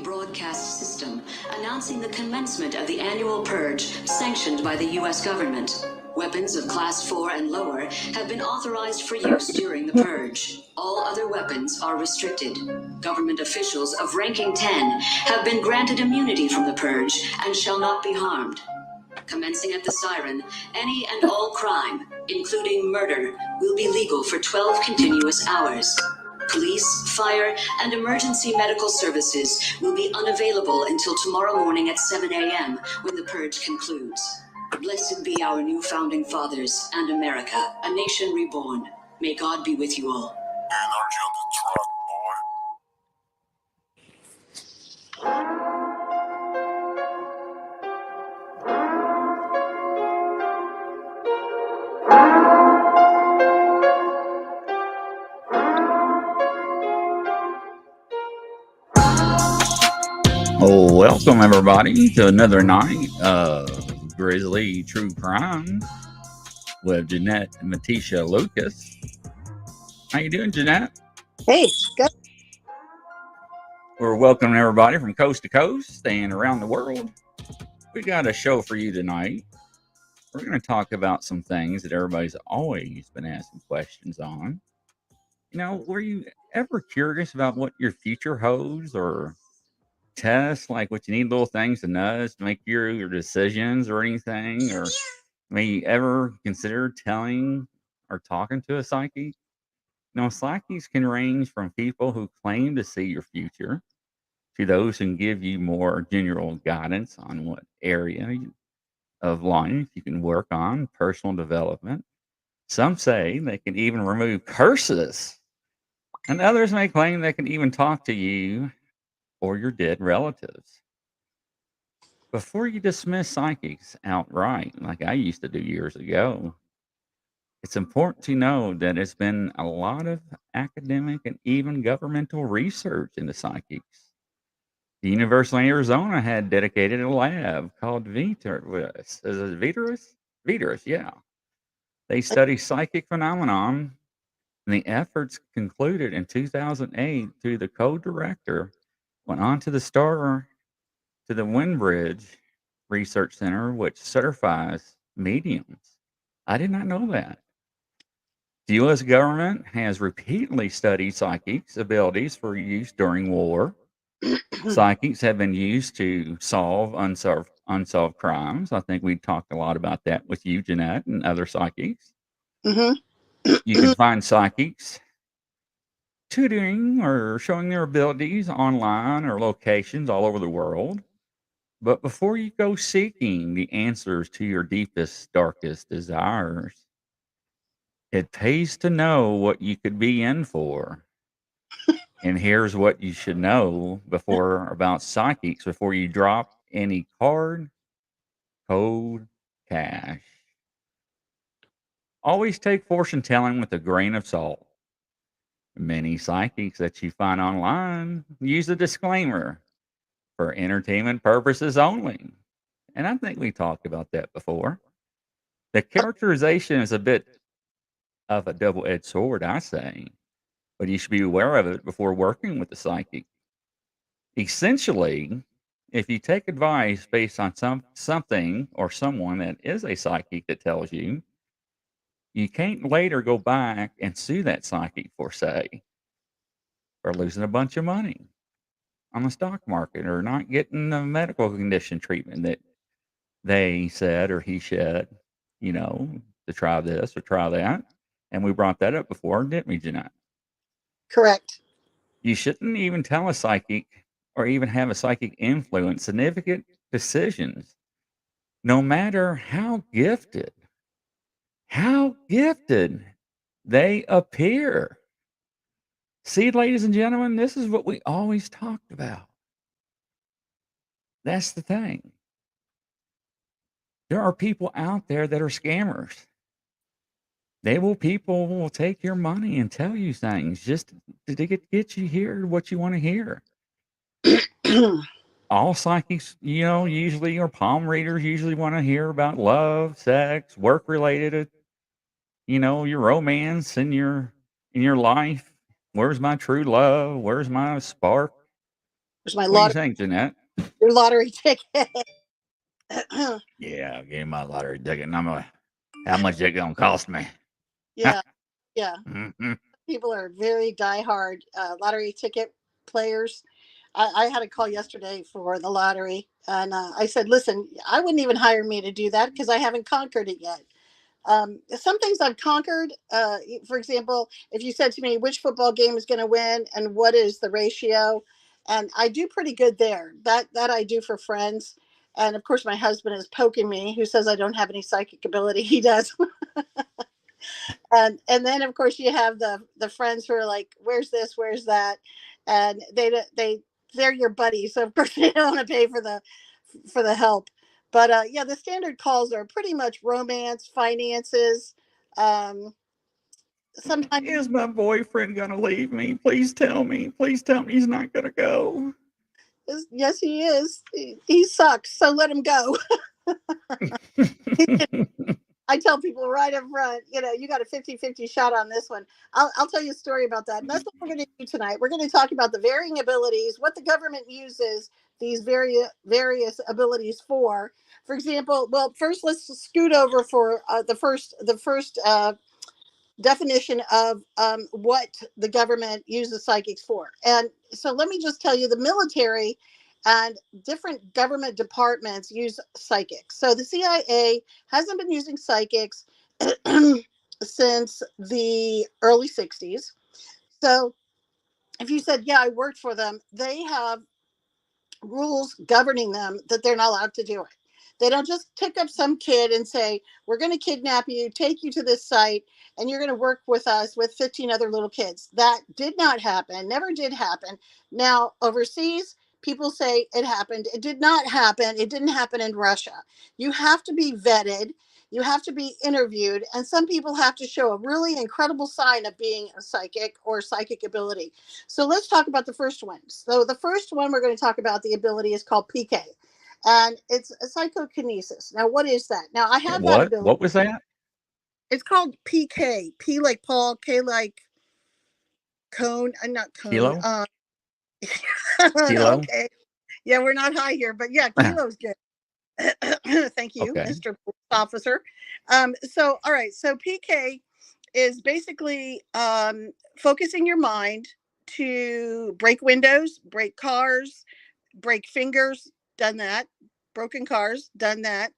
public broadcast system announcing the commencement of the annual purge sanctioned by the US government. Weapons of Class 4 and lower have been authorized for use during the purge. All other weapons are restricted. Government officials of ranking 10 have been granted immunity from the purge and shall not be harmed. Commencing at the siren, any and all crime, including murder, will be legal for 12 continuous hours. Police, fire, and emergency medical services will be unavailable until tomorrow morning at 7 a.m. when the purge concludes. Blessed be our new founding fathers and America, a nation reborn. May God be with you all. Energy on the truck, Oh, welcome everybody to another night of Grizzly True Crime with Ginette and Matisha Lucas. How you doing, Ginette? Hey, good. We're welcoming everybody from coast to coast and around the world. We got a show for you tonight. We're going to talk about some things that everybody's always been asking questions on. You know, were you ever curious about what your future holds, or tests like what you need little things to nudge to make your decisions or anything? Or may you ever consider telling or talking to a psychic? Now, psychics can range from people who claim to see your future to those who can give you more general guidance on what area of life you can work on, personal development. Some say they can even remove curses, and others may claim they can even talk to you or your dead relatives. Before you dismiss psychics outright, like I used to do years ago, it's important to know that it's been a lot of academic and even governmental research into psychics. The University of Arizona had dedicated a lab called VERITAS. Is it VERITAS? VERITAS, yeah. They study psychic phenomenon, and the efforts concluded in 2008 through the co-director went on to the Windbridge Research Center, which certifies mediums. I did not know that. The US government has repeatedly studied psychics' abilities for use during war. Psychics have been used to solve unsolved crimes. I think we talked a lot about that with you, Jeanette, and other psychics. Mm-hmm. You can find psychics tutoring or showing their abilities online or locations all over the world. But before you go seeking the answers to your deepest, darkest desires, it pays to know what you could be in for. And here's what you should know about psychics before you drop any card, code, cash. Always take fortune telling with a grain of salt. Many psychics that you find online use a disclaimer for entertainment purposes only. And I think we talked about that before. The characterization is a bit of a double-edged sword, I say, but you should be aware of it before working with the psychic. Essentially, if you take advice based on something or someone that is a psychic that tells you, you can't later go back and sue that psychic for, say, for losing a bunch of money on the stock market or not getting the medical condition treatment that they said or he said, to try this or try that. And we brought that up before, didn't we, Jeanette? Correct. You shouldn't even tell a psychic or even have a psychic influence significant decisions, no matter how gifted they appear. See, ladies and gentlemen, this is what we always talked about. That's the thing. There are people out there that are scammers. People will take your money and tell you things just to get you hear what you want to hear. All psychics, usually, or palm readers usually want to hear about love, sex, work related, your romance in your life. Where's my true love? Where's my spark? There's my What do you think, Jeanette? your lottery ticket. Yeah, I gave my lottery ticket. And how much is it going to cost me? Yeah, yeah. Mhm. People are very diehard lottery ticket players. I had a call yesterday for the lottery, and I said, "Listen, I wouldn't even hire me to do that because I haven't conquered it yet." Some things I've conquered. For example, if you said to me which football game is going to win and what is the ratio, and I do pretty good there. That I do for friends, and of course my husband is poking me, who says I don't have any psychic ability. He does. And then of course you have the friends who are like, where's this, where's that, and they're your buddies, so of course they don't want to pay for the help. But yeah, the standard calls are pretty much romance, finances. um Sometimes, Is my boyfriend going to leave me? Please tell me. Please tell me he's not going to go. yes, he is. He sucks, so let him go. I tell people right up front, you got a 50-50 shot on this one. I'll tell you a story about that. And that's what we're going to do tonight. We're going to talk about the varying abilities, what the government uses these various abilities for. For example, well, first let's scoot over for the first definition of what the government uses psychics for. And so let me just tell you, the military and different government departments use psychics. So the CIA hasn't been using psychics since the early 60s. So if you said, yeah, I worked for them, they have rules governing them that they're not allowed to do it. They don't just pick up some kid and say, we're going to kidnap you, take you to this site, and you're going to work with us with 15 other little kids. That did not happen, never did happen. Now, overseas, people say it happened. It did not happen. It didn't happen in Russia. You have to be vetted. You have to be interviewed. And some people have to show a really incredible sign of being a psychic or psychic ability. So let's talk about the first one. So the first one we're going to talk about, the ability, is called PK. And it's a psychokinesis. Now, what is that? Now, I have that What? ability. What was that? It's called PK. P like Paul, K like cone. Not cone. Kilo? Kilo? Okay. Yeah, we're not high here, but yeah, kilo's good. Thank you, Okay. Mr. Police Officer. So, all right. So PK is basically focusing your mind to break windows, break cars, break fingers, done that. Broken cars, done that.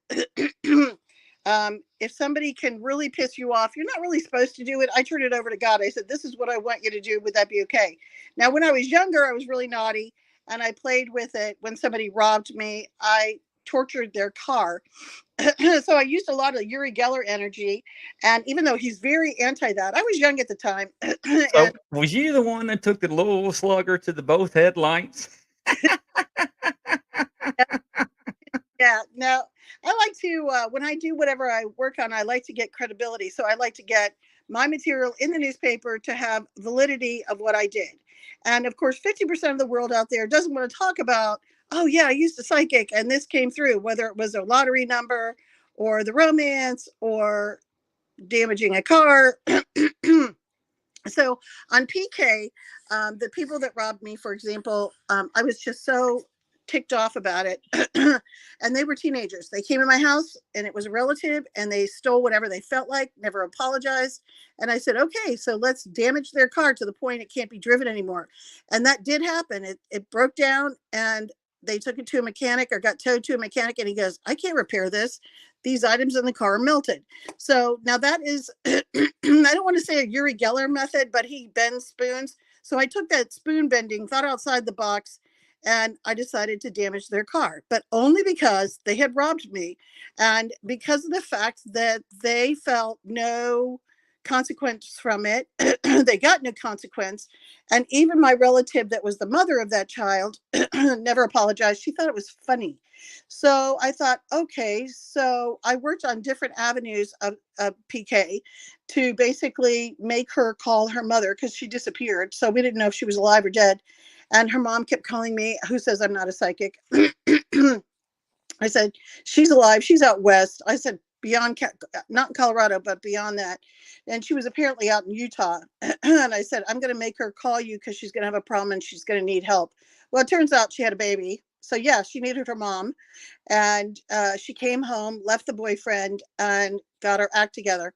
If somebody can really piss you off, you're not really supposed to do it. I turned it over to God. I said, this is what I want you to do. Would that be okay? Now, when I was younger, I was really naughty and I played with it. When somebody robbed me, I tortured their car. So I used a lot of Uri Geller energy. And even though he's very anti that, I was young at the time. So, And was you the one that took the little slugger to the both headlights? yeah, no, I like to, when I do whatever I work on, I like to get credibility. So I like to get my material in the newspaper to have validity of what I did. And of course, 50% of the world out there doesn't want to talk about, oh, yeah, I used a psychic and this came through, whether it was a lottery number or the romance or damaging a car. So on PK, the people that robbed me, for example, I was just so ticked off about it. And they were teenagers. They came in my house and it was a relative and they stole whatever they felt like, never apologized. And I said, okay, so let's damage their car to the point it can't be driven anymore. And that did happen. It broke down and they took it to a mechanic or got towed to a mechanic. And he goes, I can't repair this. These items in the car are melted. So now that is, I don't want to say a Uri Geller method, but he bends spoons. So I took that spoon bending, thought outside the box, and I decided to damage their car, but only because they had robbed me and because of the fact that they felt no consequence from it. They got no consequence. And even my relative that was the mother of that child never apologized. She thought it was funny. So I thought, okay, so I worked on different avenues of PK to basically make her call her mother because she disappeared. So we didn't know if she was alive or dead. And her mom kept calling me, who says I'm not a psychic. I said, she's alive. She's out west. I said, beyond, not in Colorado, but beyond that. And she was apparently out in Utah. And I said, I'm going to make her call you because she's going to have a problem and she's going to need help. Well, it turns out she had a baby. So yeah, she needed her mom. And she came home, left the boyfriend, and got her act together.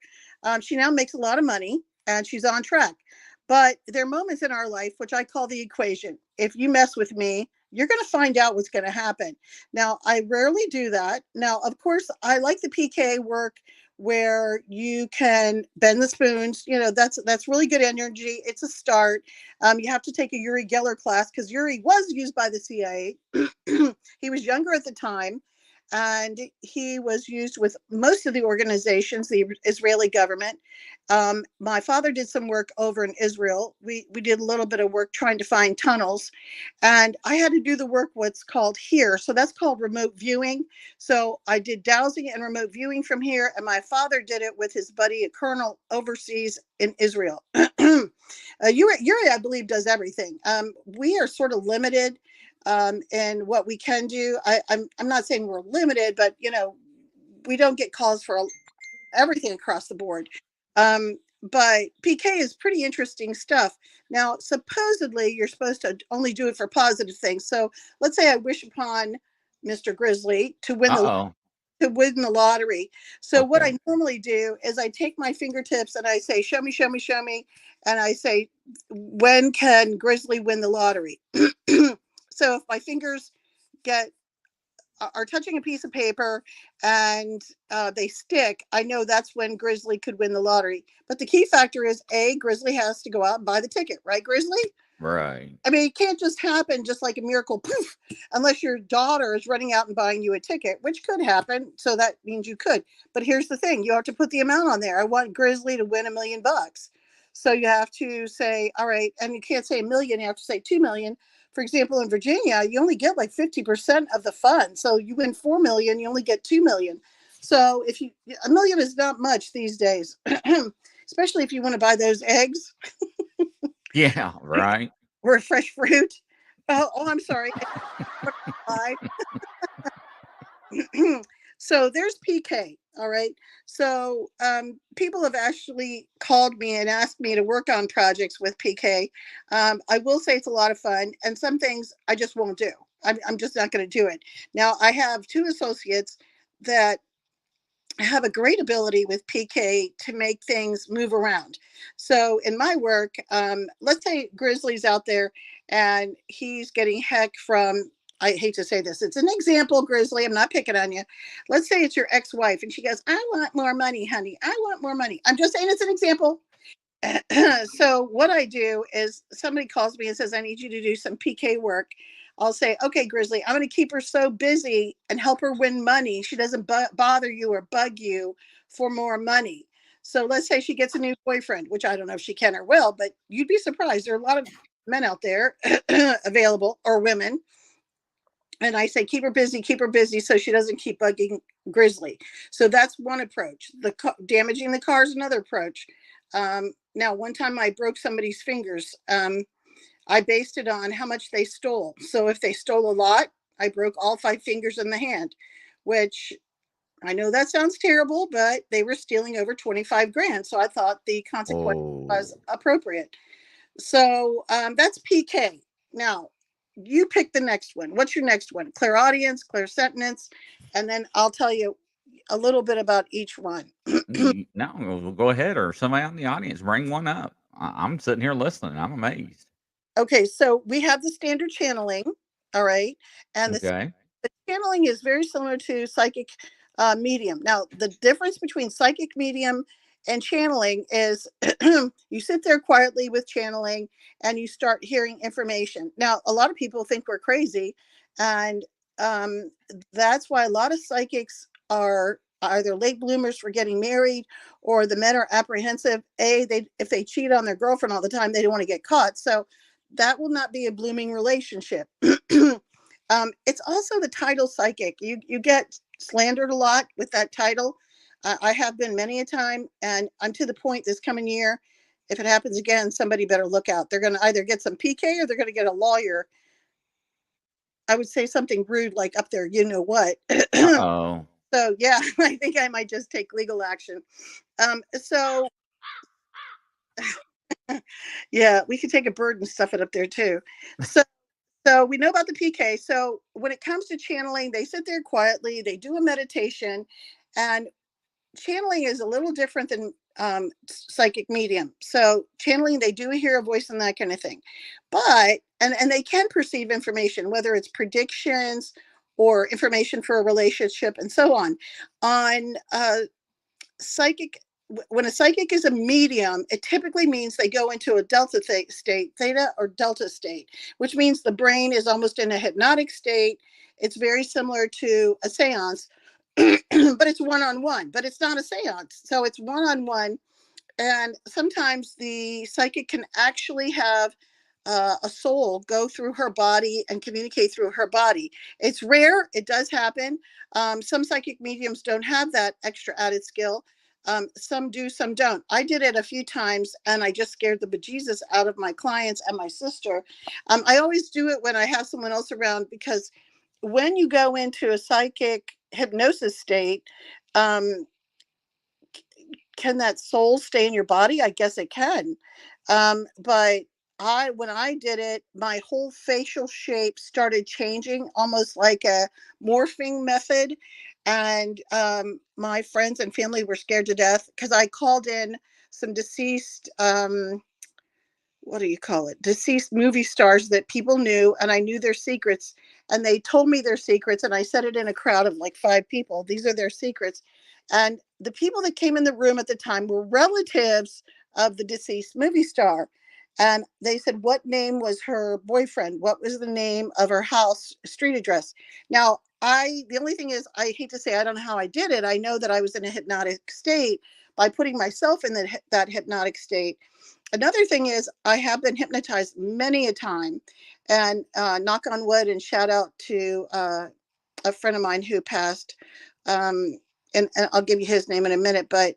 She now makes a lot of money and she's on track. But there are moments in our life, which I call the equation. If you mess with me, you're going to find out what's going to happen. Now, I rarely do that. Now, of course, I like the PK work where you can bend the spoons. You know, that's really good energy. It's a start. You have to take a Uri Geller class because Uri was used by the CIA. He was younger at the time, and he was used with most of the organizations, the Israeli government. My father did some work over in Israel. We did a little bit of work trying to find tunnels, and I had to do the work what's called here. So that's called remote viewing. So I did dowsing and remote viewing from here, and my father did it with his buddy, a colonel overseas in Israel. Yuri, I believe, does everything. We are sort of limited and what we can do. I'm not saying we're limited, but you know, we don't get calls for everything across the board. But PK is pretty interesting stuff. Now, supposedly you're supposed to only do it for positive things. So let's say I wish upon Mr. Grizzly to win the lottery. So what I normally do is I take my fingertips and I say, show me, show me, show me. And I say, when can Grizzly win the lottery? So if my fingers are touching a piece of paper and they stick, I know that's when Grizzly could win the lottery. But the key factor is Grizzly has to go out and buy the ticket, right, Grizzly? Right. I mean, it can't just happen just like a miracle, poof, unless your daughter is running out and buying you a ticket, which could happen. So that means you could. But here's the thing. You have to put the amount on there. I want Grizzly to win $1 million. So you have to say, all right, and you can't say $1 million. You have to say 2 million. For example, in Virginia, you only get like 50% of the fund. So you win 4 million, you only get 2 million. So if you, $1 million is not much these days, especially if you want to buy those eggs. Yeah, right. Or fresh fruit. Oh, I'm sorry. So there's PK. All right. So people have actually called me and asked me to work on projects with PK. I will say it's a lot of fun, and some things I just won't do. I'm just not going to do it. Now, I have 2 associates that have a great ability with PK to make things move around. So in my work, let's say Grizzly's out there and he's getting heck from, I hate to say this, it's an example, Grizzly, I'm not picking on you. Let's say it's your ex-wife and she goes, I want more money, honey. I want more money. I'm just saying it's an example. So what I do is somebody calls me and says, I need you to do some PK work. I'll say, okay, Grizzly, I'm going to keep her so busy and help her win money. She doesn't bother you or bug you for more money. So let's say she gets a new boyfriend, which I don't know if she can or will, but you'd be surprised. There are a lot of men out there available, or women. And I say, keep her busy so she doesn't keep bugging Grizzly. So that's one approach. Damaging the car is another approach. Now, one time I broke somebody's fingers. I based it on how much they stole. So if they stole a lot, I broke all 5 fingers in the hand, which I know that sounds terrible, but they were stealing over 25 grand. So I thought the consequence was appropriate. So that's PK. Now, you pick the next one. What's your next one? Clairaudience, clairsentience, and then I'll tell you a little bit about each one. No, we'll go ahead, or somebody out in the audience, bring one up. I'm sitting here listening. I'm amazed. Okay, so we have the standard channeling, all right, and the channeling is very similar to psychic medium. Now, the difference between psychic medium and channeling is you sit there quietly with channeling and you start hearing information. Now, a lot of people think we're crazy, and that's why a lot of psychics are either late bloomers for getting married, or the men are apprehensive. If they cheat on their girlfriend all the time, they don't want to get caught. So that will not be a blooming relationship. It's also the title psychic. You get slandered a lot with that title. I have been many a time, and I'm to the point this coming year, if it happens again, somebody better look out. They're going to either get some PK or they're going to get a lawyer. I would say something rude like up there, you know what? Oh. So yeah, I think I might just take legal action. So yeah, we could take a bird and stuff it up there too. So so we know about the PK. So when it comes to channeling, they sit there quietly, they do a meditation, and channeling is a little different than psychic medium. So channeling, they do hear a voice and that kind of thing, but and they can perceive information, whether it's predictions or information for a relationship and so on. On psychic, when a psychic is a medium, it typically means they go into a delta state, theta or delta state, which means the brain is almost in a hypnotic state. It's very similar to a seance, but it's one-on-one, but it's not a seance. So it's one-on-one. And sometimes the psychic can actually have a soul go through her body and communicate through her body. It's rare. It does happen. Some psychic mediums don't have that extra added skill. Some do, some don't. I did it a few times and I just scared the bejesus out of my clients and my sister. I always do it when I have someone else around, because when you go into a psychic hypnosis state, um, can that soul stay in your body? I guess it can. But when I did it, my whole facial shape started changing, almost like a morphing method. And my friends and family were scared to death because I called in some deceased, what do you call it? Deceased movie stars that people knew, and I knew their secrets. And they told me their secrets, and I said it in a crowd of like 5 people. These are their secrets. And the people that came in the room at the time were relatives of the deceased movie star. And they said, what name was her boyfriend? What was the name of her house, street address? Now, the only thing is, I hate to say, I don't know how I did it. I know that I was in a hypnotic state by putting myself in that hypnotic state. Another thing is, I have been hypnotized many a time, and knock on wood, and shout out to a friend of mine who passed. And I'll give you his name in a minute. But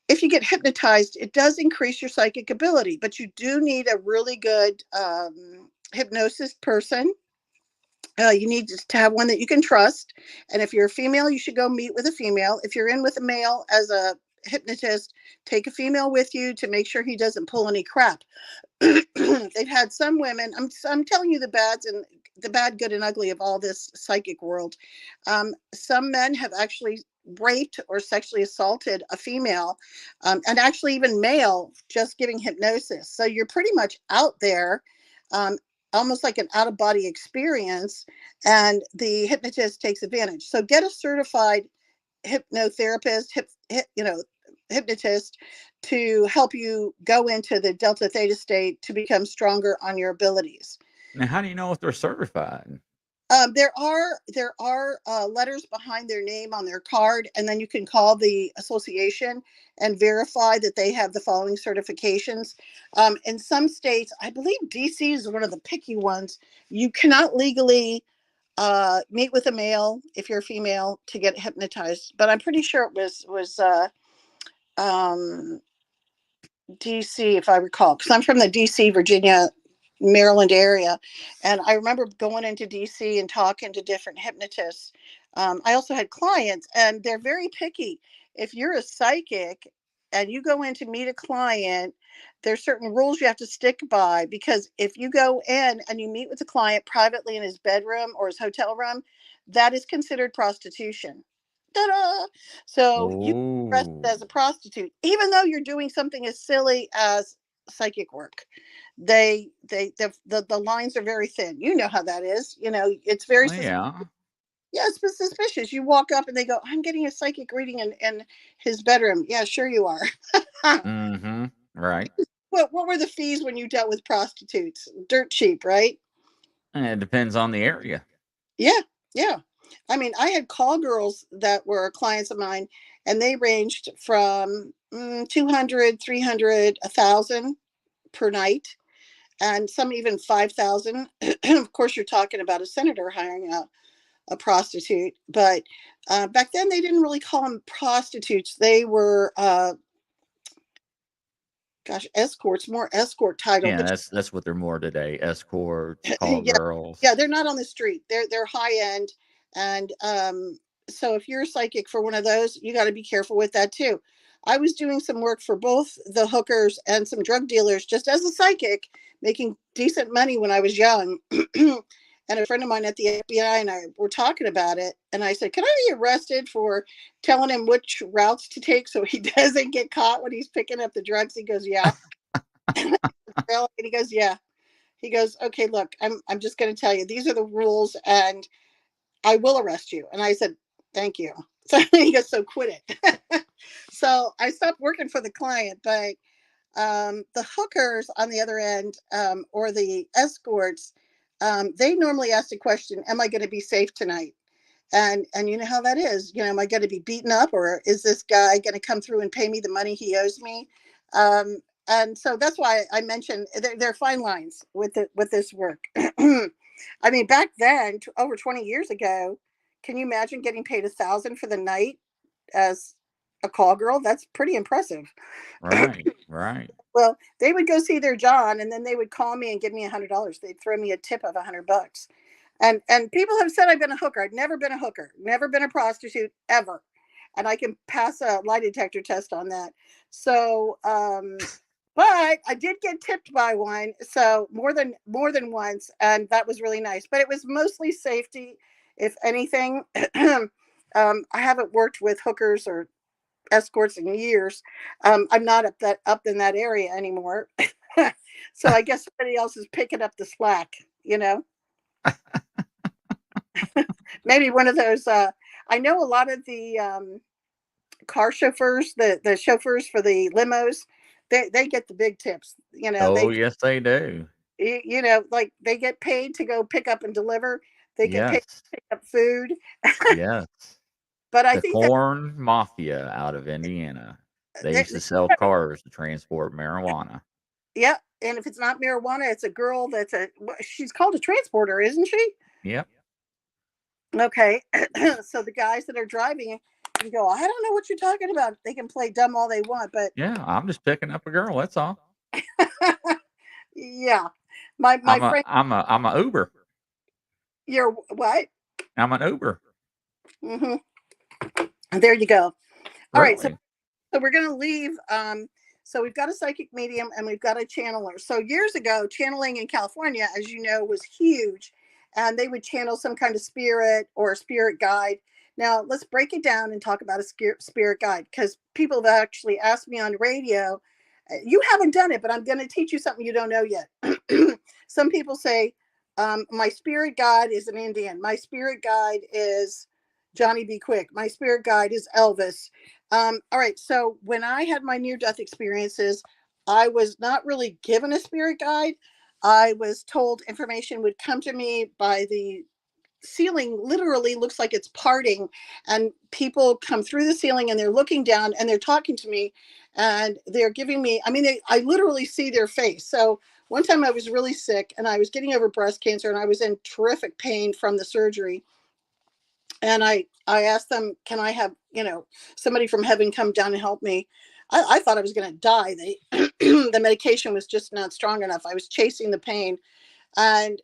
if you get hypnotized, it does increase your psychic ability, but you do need a really good hypnosis person. You need to have one that you can trust. And if you're a female, you should go meet with a female. If you're in with a male as a hypnotist, take a female with you to make sure he doesn't pull any crap. They've had some women, I'm telling you the bads and the bad, good, and ugly of all this psychic world. Some men have actually raped or sexually assaulted a female, and actually even male, just giving hypnosis. So you're pretty much out there, almost like an out of body experience, and the hypnotist takes advantage. So get a certified hypnotherapist, hypnotist, to help you go into the delta theta state to become stronger on your abilities. Now, how do you know if they're certified? There are letters behind their name on their card, and then you can call the association and verify that they have the following certifications. In some states, I believe DC is one of the picky ones. You cannot legally meet with a male if you're a female to get hypnotized, but I'm pretty sure it was DC, if I recall, because I'm from the DC, Virginia, Maryland area. And I remember going into DC and talking to different hypnotists. I also had clients, and they're very picky. If you're a psychic and you go in to meet a client, there's certain rules you have to stick by, because if you go in and you meet with a client privately in his bedroom or his hotel room, that is considered prostitution. Ta-da! So you dressed Oh, as a prostitute, even though you're doing something as silly as psychic work. The lines are very thin. You know how that is. It's very well, yeah. yeah, it's suspicious. You walk up and they go, I'm getting a psychic reading in his bedroom. Yeah, sure you are. Mm-hmm. Right. What were the fees when you dealt with prostitutes? Dirt cheap, right? And it depends on the area. Yeah, yeah. I mean, I had call girls that were clients of mine, and they ranged from 200, 300, 1,000 per night, and some even 5,000. Of course, you're talking about a senator hiring a prostitute, but back then they didn't really call them prostitutes. They were, escorts, more escort title, Yeah, but that's what they're more today. Escorts, call yeah, girls. yeah, they're not on the street. They're high end, and so if you're a psychic for one of those, you got to be careful with that too. I was doing some work for both the hookers and some drug dealers just as a psychic, making decent money when I was young. And a friend of mine at the FBI and I were talking about it. And I said, can I be arrested for telling him which routes to take so he doesn't get caught when he's picking up the drugs? He goes, yeah. And he goes, yeah. He goes, okay, look, I'm just going to tell you, these are the rules and I will arrest you. And I said, thank you. So he goes, so quit it. So I stopped working for the client, but the hookers on the other end, or the escorts, they normally ask the question, am I going to be safe tonight? And you know how that is. Am I going to be beaten up, or is this guy going to come through and pay me the money he owes me? And so that's why I mentioned there are fine lines with this work. I mean, back then, over 20 years ago, can you imagine getting paid $1,000 for the night as a call girl? That's pretty impressive. Right. Right. Well, they would go see their John, and then they would call me and give me $100. They'd throw me a tip of $100. And people have said I've been a hooker. I've never been a hooker, never been a prostitute ever, and I can pass a lie detector test on that. So, but I did get tipped by one, so more than once, and that was really nice. But it was mostly safety, if anything. I haven't worked with hookers or escorts in years. I'm not up in that area anymore. So I guess somebody else is picking up the slack, maybe one of those, I know a lot of the car chauffeurs, the chauffeurs for the limos, they get the big tips, Oh, yes, they do. like they get paid to go pick up and deliver. They get paid Yes. to pick up food. Yes. But I The think that corn mafia out of Indiana. They they, used to sell cars to transport marijuana. yeah, and if it's not marijuana, it's a girl she's called a transporter, isn't she? Yep. Okay. So the guys that are driving can go, I don't know what you're talking about. They can play dumb all they want, but Yeah, I'm just picking up a girl. That's all. yeah. My friend, I'm a Uber. you're what? I'm an Uber. Hmm. There you go. All right. So Really? we're going to leave. So we've got a psychic medium and we've got a channeler. So years ago, channeling in California, as you know, was huge, and they would channel some kind of spirit or a spirit guide. Now let's break it down and talk about a spirit guide, because people have actually asked me on radio, you haven't done it, but I'm going to teach you something you don't know yet. Some people say, my spirit guide is an Indian. My spirit guide is Johnny B. Quick. My spirit guide is Elvis. All right. So when I had my near-death experiences, I was not really given a spirit guide. I was told information would come to me by the ceiling. Literally looks like it's parting, and people come through the ceiling and they're looking down and they're talking to me, and they're giving me, I mean, I literally see their face. So one time I was really sick and I was getting over breast cancer and I was in terrific pain from the surgery, and I asked them, can I have somebody from heaven come down and help me? I thought I was going to die. The medication was just not strong enough. I was chasing the pain, and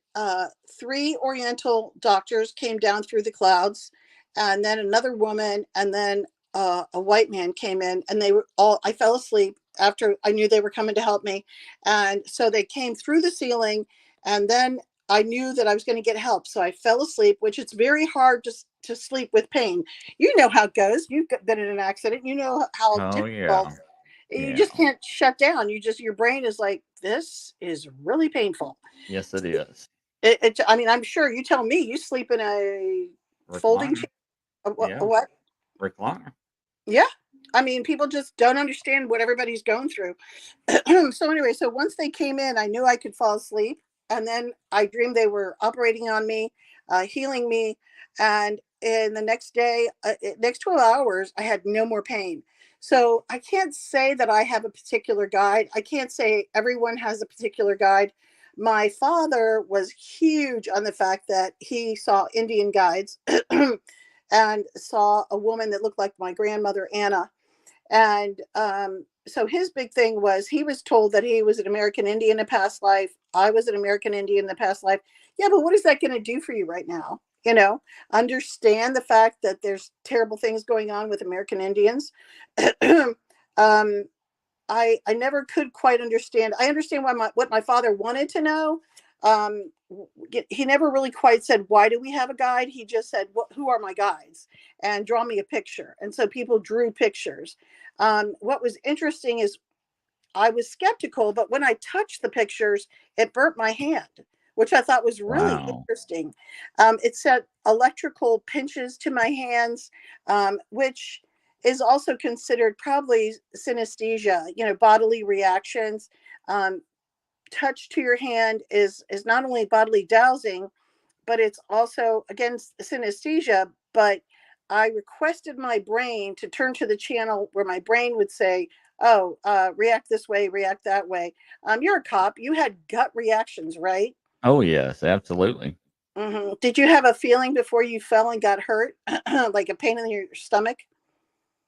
3 Oriental doctors came down through the clouds, and then another woman, and then a white man came in, and they were all. I fell asleep after I knew they were coming to help me, and so they came through the ceiling, and then I knew that I was going to get help, so I fell asleep, which it's very hard to sleep with pain. You know how it goes. You've been in an accident. You know how Oh, difficult. yeah. You Yeah. just can't shut down. Your brain is like, this is really painful. Yes, it is. I mean, I'm sure you tell me you sleep in a folding Recliner. chair. A Yeah. what? Recliner. Yeah. I mean, people just don't understand what everybody's going through. So anyway, so once they came in, I knew I could fall asleep. And then I dreamed they were operating on me, healing me. And in the next day, next 12 hours, I had no more pain. So I can't say that I have a particular guide. I can't say everyone has a particular guide. My father was huge on the fact that he saw Indian guides and saw a woman that looked like my grandmother, Anna. And so his big thing was, he was told that he was an American Indian in a past life. I was an American Indian in the past life. Yeah, but what is that going to do for you right now? understand the fact that there's terrible things going on with American Indians. um, I never could quite understand. I understand what my father wanted to know. Um, he never really quite said, why do we have a guide? He just said, who are my guides? And draw me a picture. And so people drew pictures. What was interesting is I was skeptical, but when I touched the pictures, it burnt my hand, which I thought was really Wow. interesting. It sent electrical pinches to my hands, which is also considered probably synesthesia, bodily reactions. Um, Touch to your hand is not only bodily dowsing, but it's also against synesthesia. But I requested my brain to turn to the channel where my brain would say, oh, react this way, react that way. You're a cop. You had gut reactions, right? Oh, yes, absolutely. Did you have a feeling before you fell and got hurt, like a pain in your stomach?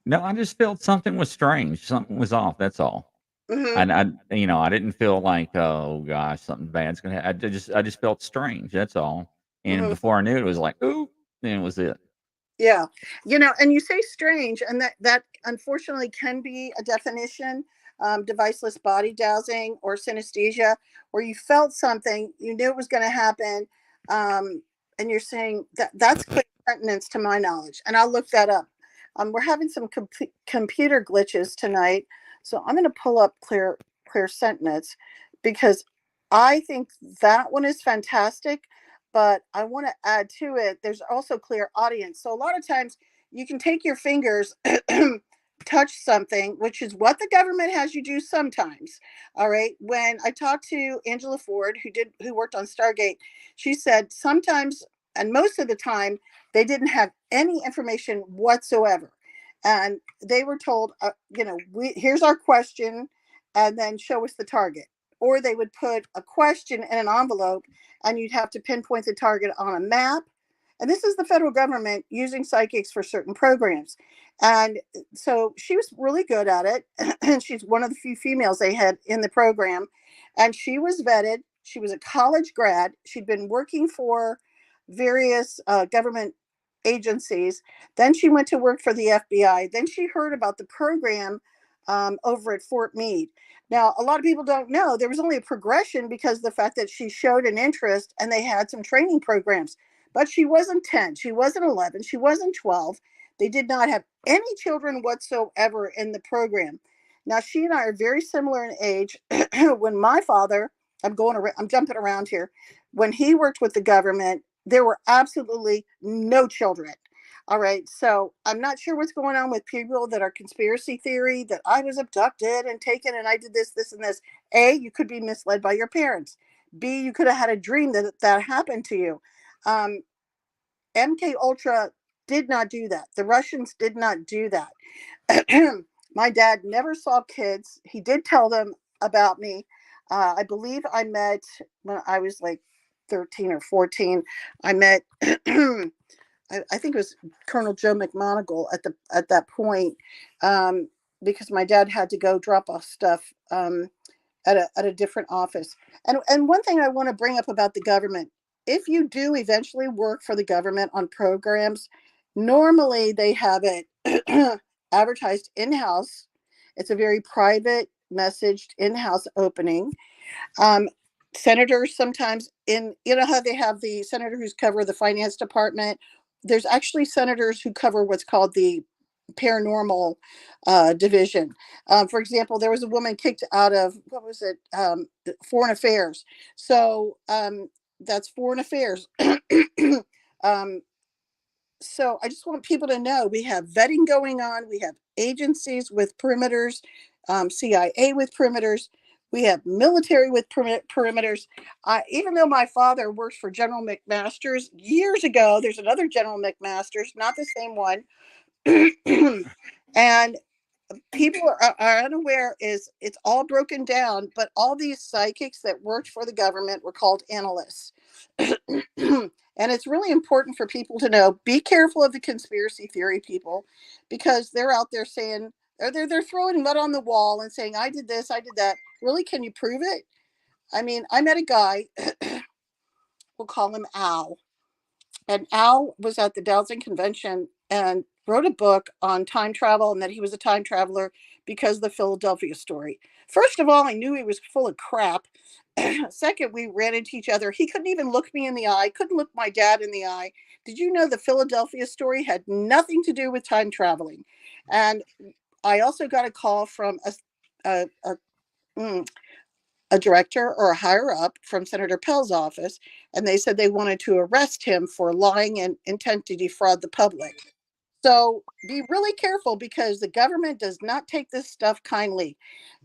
No, I just felt something was strange. Something was off. That's all. hmm And I didn't feel like, oh gosh, something bad's gonna happen. I just felt strange. That's all. And hmm before I knew it, it was like, ooh, and it was it. Yeah, and you say strange, and that unfortunately can be a definition, deviceless body dowsing or synesthesia, where you felt something, you knew it was going to happen, and you're saying that's clear sentence to my knowledge, and I'll look that up. We're having some computer glitches tonight, so I'm going to pull up clear sentence because I think that one is fantastic, but I want to add to it, there's also clear audience. So a lot of times you can take your fingers, touch something, which is what the government has you do sometimes. All right. When I talked to Angela Ford, who worked on Stargate, she said sometimes, and most of the time, they didn't have any information whatsoever. And they were told, here's our question, and then show us the target. Or they would put a question in an envelope and you'd have to pinpoint the target on a map. And this is the federal government using psychics for certain programs. And so she was really good at it. And she's one of the few females they had in the program. And she was vetted. She was a college grad. She'd been working for various government agencies. Then she went to work for the FBI. Then she heard about the program over at Fort Meade. Now, a lot of people don't know there was only a progression because of the fact that she showed an interest and they had some training programs. But she wasn't 10, she wasn't 11, she wasn't 12. They did not have any children whatsoever in the program. Now, she and I are very similar in age. When my father, I'm jumping around here, when he worked with the government, there were absolutely no children. All right. So I'm not sure what's going on with people that are conspiracy theory that I was abducted and taken and I did this, this, and this. A, you could be misled by your parents. B, you could have had a dream that happened to you. Um, MK Ultra did not do that. The Russians did not do that. My dad never saw kids. He did tell them about me. I believe I met when I was like 13 or 14. I met I think it was Colonel Joe McMonigal at that point, because my dad had to go drop off stuff at a different office. And one thing I want to bring up about the government, if you do eventually work for the government on programs, normally they have it advertised in house. It's a very private messaged in house opening. um, Senators sometimes, how they have the senator who's cover the finance department. There's actually senators who cover what's called the paranormal division. For example, there was a woman kicked out of, what was it, foreign affairs. So that's foreign affairs. um, so I just want people to know we have vetting going on. We have agencies with perimeters, CIA with perimeters. We have military with perimeters. Even though my father works for General McMaster's years ago, there's another General McMaster's, not the same one. And people are unaware is it's all broken down, but all these psychics that worked for the government were called analysts. And it's really important for people to know, be careful of the conspiracy theory people, because they're out there saying, or they're throwing mud on the wall and saying, I did this, I did that. Really, can you prove it? I mean, I met a guy, we'll call him Al. And Al was at the Dowsing Convention and wrote a book on time travel and that he was a time traveler because of the Philadelphia story. First of all, I knew he was full of crap. Second, we ran into each other. He couldn't even look me in the eye, couldn't look my dad in the eye. Did you know the Philadelphia story had nothing to do with time traveling? And I also got a call from a, a, mm, a director or a higher up from Senator Pell's office, and they said they wanted to arrest him for lying and intent to defraud the public. So be really careful because the government does not take this stuff kindly.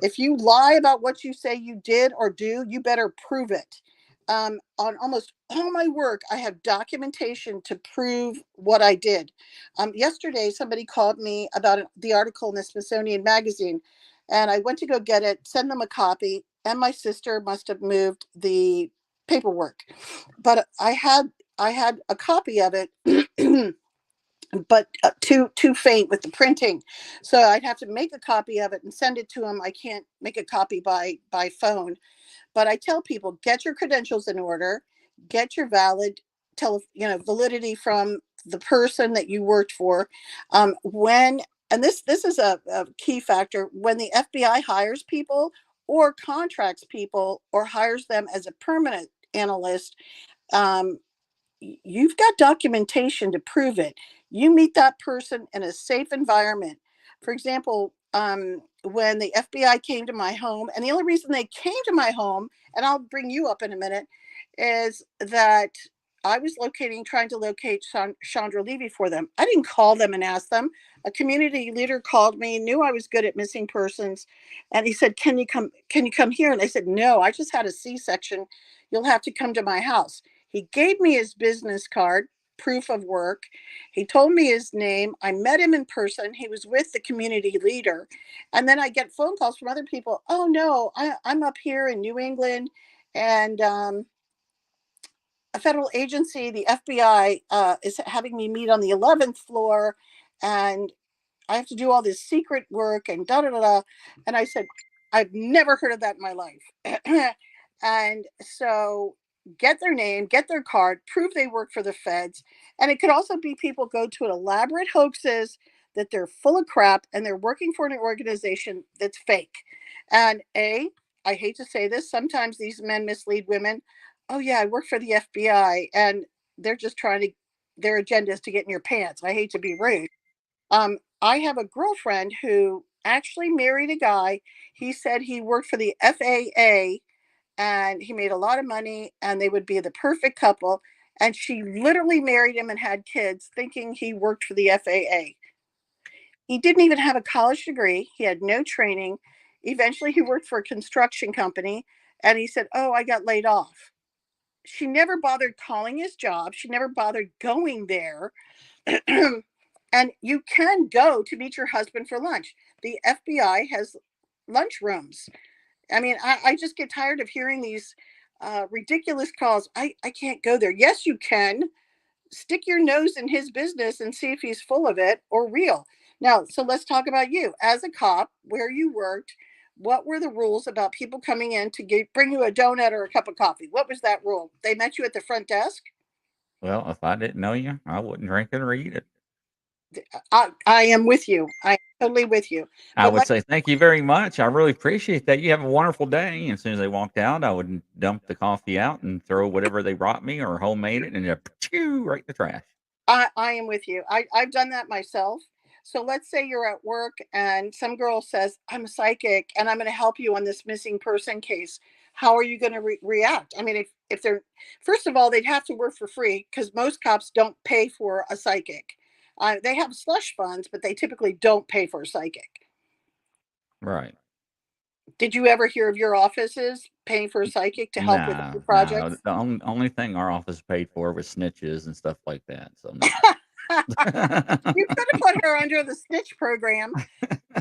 If you lie about what you say you did or do, you better prove it. On almost all my work, I have documentation to prove what I did. Yesterday, somebody called me about the article in the Smithsonian Magazine, and I went to go get it, send them a copy, and my sister must have moved the paperwork. But I had a copy of it. But too faint with the printing, so I'd have to make a copy of it and send it to him. I can't make a copy by phone, but I tell people, get your credentials in order, get your valid validity from the person that you worked for. When and this is a key factor when the FBI hires people or contracts people or hires them as a permanent analyst. um, you've got documentation to prove it. You meet that person in a safe environment. For example, when the FBI came to my home, and the only reason they came to my home, and I'll bring you up in a minute, is that I was trying to locate Chandra Levy for them. I didn't call them and ask them. A community leader called me, knew I was good at missing persons, and he said, "Can you come? Can you come here?" And I said, "No, I just had a C-section. You'll have to come to my house." He gave me his business card, proof of work. He told me his name. I met him in person. He was with the community leader. And then I get phone calls from other people. "Oh, no, I'm up here in New England, and a federal agency, the FBI, is having me meet on the 11th floor. And I have to do all this secret work and da da da da." And I said, "I've never heard of that in my life." And so get their name, get their card, prove they work for the feds. And it could also be people go to elaborate hoaxes that they're full of crap and they're working for an organization that's fake. And I hate to say this, sometimes these men mislead women. "Oh yeah, I work for the FBI," and they're just trying to, their agenda is to get in your pants. I hate to be rude. I have a girlfriend who actually married a guy. He said he worked for the FAA and he made a lot of money and they would be the perfect couple. And she literally married him and had kids thinking he worked for the FAA. He didn't even have a college degree, he had no training. Eventually, he worked for a construction company and he said, "Oh, I got laid off." She never bothered calling his job, she never bothered going there. And you can go to meet your husband for lunch. The FBI has lunch rooms. I mean, I just get tired of hearing these ridiculous calls. I can't go there. Yes, you can. Stick your nose in his business and see if he's full of it or real. Now, so let's talk about you as a cop, where you worked. What were the rules about people coming in to bring you a donut or a cup of coffee? What was that rule? They met you at the front desk? Well, if I didn't know you, I wouldn't drink it or eat it. I am with you. I am totally with you. I But would like, say thank you very much. I really appreciate that. You have a wonderful day. And as soon as they walked out, I would dump the coffee out and throw whatever they brought me or homemade it and just chew right in the trash. I am with you. I've done that myself. So let's say you're at work and some girl says, "I'm a psychic and I'm going to help you on this missing person case." How are you going to react? I mean, if they're, first of all, they'd have to work for free because most cops don't pay for a psychic. They have slush funds, but they typically don't pay for a psychic. Right. Did you ever hear of your offices paying for a psychic to help with No, any no. projects? The only thing our office paid for was snitches and stuff like that. So no. You could have put her under the snitch program,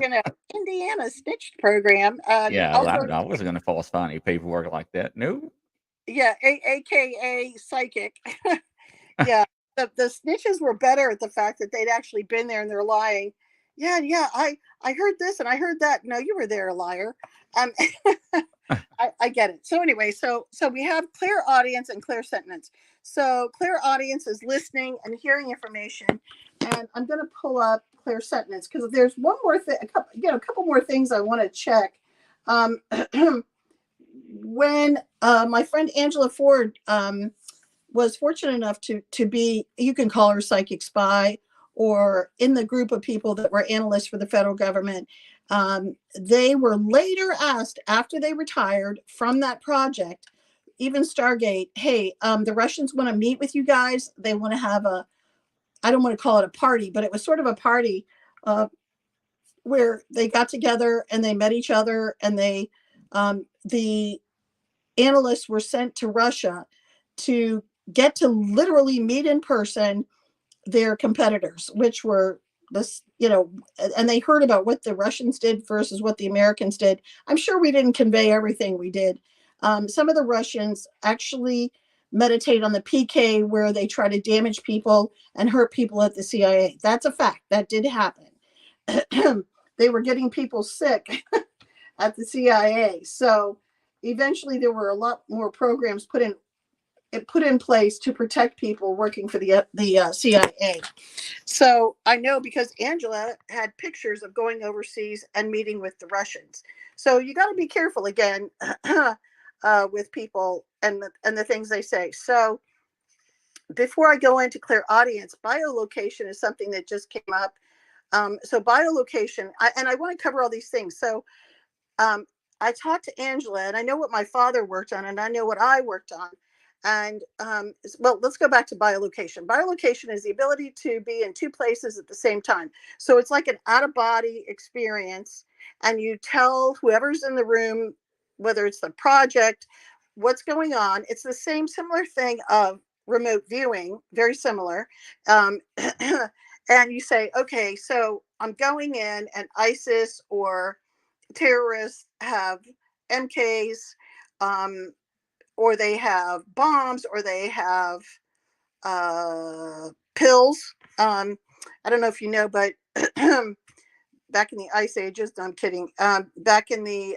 you know, Indiana snitch program. Yeah, Also, I wasn't going to falsify any paperwork like that. No. yeah, AKA psychic. Yeah, the snitches were better at the fact that they'd actually been there and they're lying. Yeah, yeah, I heard this and I heard that. No, you were there, liar. Um, I get it. So anyway, so we have clear audience and clear sentence. So Claire audience is listening and hearing information, and I'm going to pull up Claire's sentiments because there's one more thing, a couple more things I want to check. When my friend Angela Ford was fortunate enough to be, you can call her psychic spy, or in the group of people that were analysts for the federal government, they were later asked after they retired from that project, even Stargate, hey, the Russians want to meet with you guys. They want to have I don't want to call it a party, but it was sort of a party where they got together and they met each other, and the analysts were sent to Russia to get to literally meet in person their competitors, which were this, and they heard about what the Russians did versus what the Americans did. I'm sure we didn't convey everything we did. Some of the Russians actually meditate on the PK, where they try to damage people and hurt people at the CIA. That's a fact. That did happen. They were getting people sick at the CIA. So eventually there were a lot more programs put in place to protect people working for the CIA. So I know because Angela had pictures of going overseas and meeting with the Russians. So you got to be careful again with people and the things they say. So before I go into Claire audience, biolocation is something that just came up. So biolocation, and I want to cover all these things. So I talked to Angela, and I know what my father worked on, and I know what I worked on. And well, let's go back to biolocation. Biolocation is the ability to be in two places at the same time. So it's like an out-of-body experience, and you tell whoever's in the room, whether it's the project, what's going on. It's the same similar thing of remote viewing, very similar. And you say, okay, so I'm going in, and ISIS or terrorists have MKs, or they have bombs, or they have pills. I don't know if you know, but back in the Ice Ages, no, I'm kidding. Back in the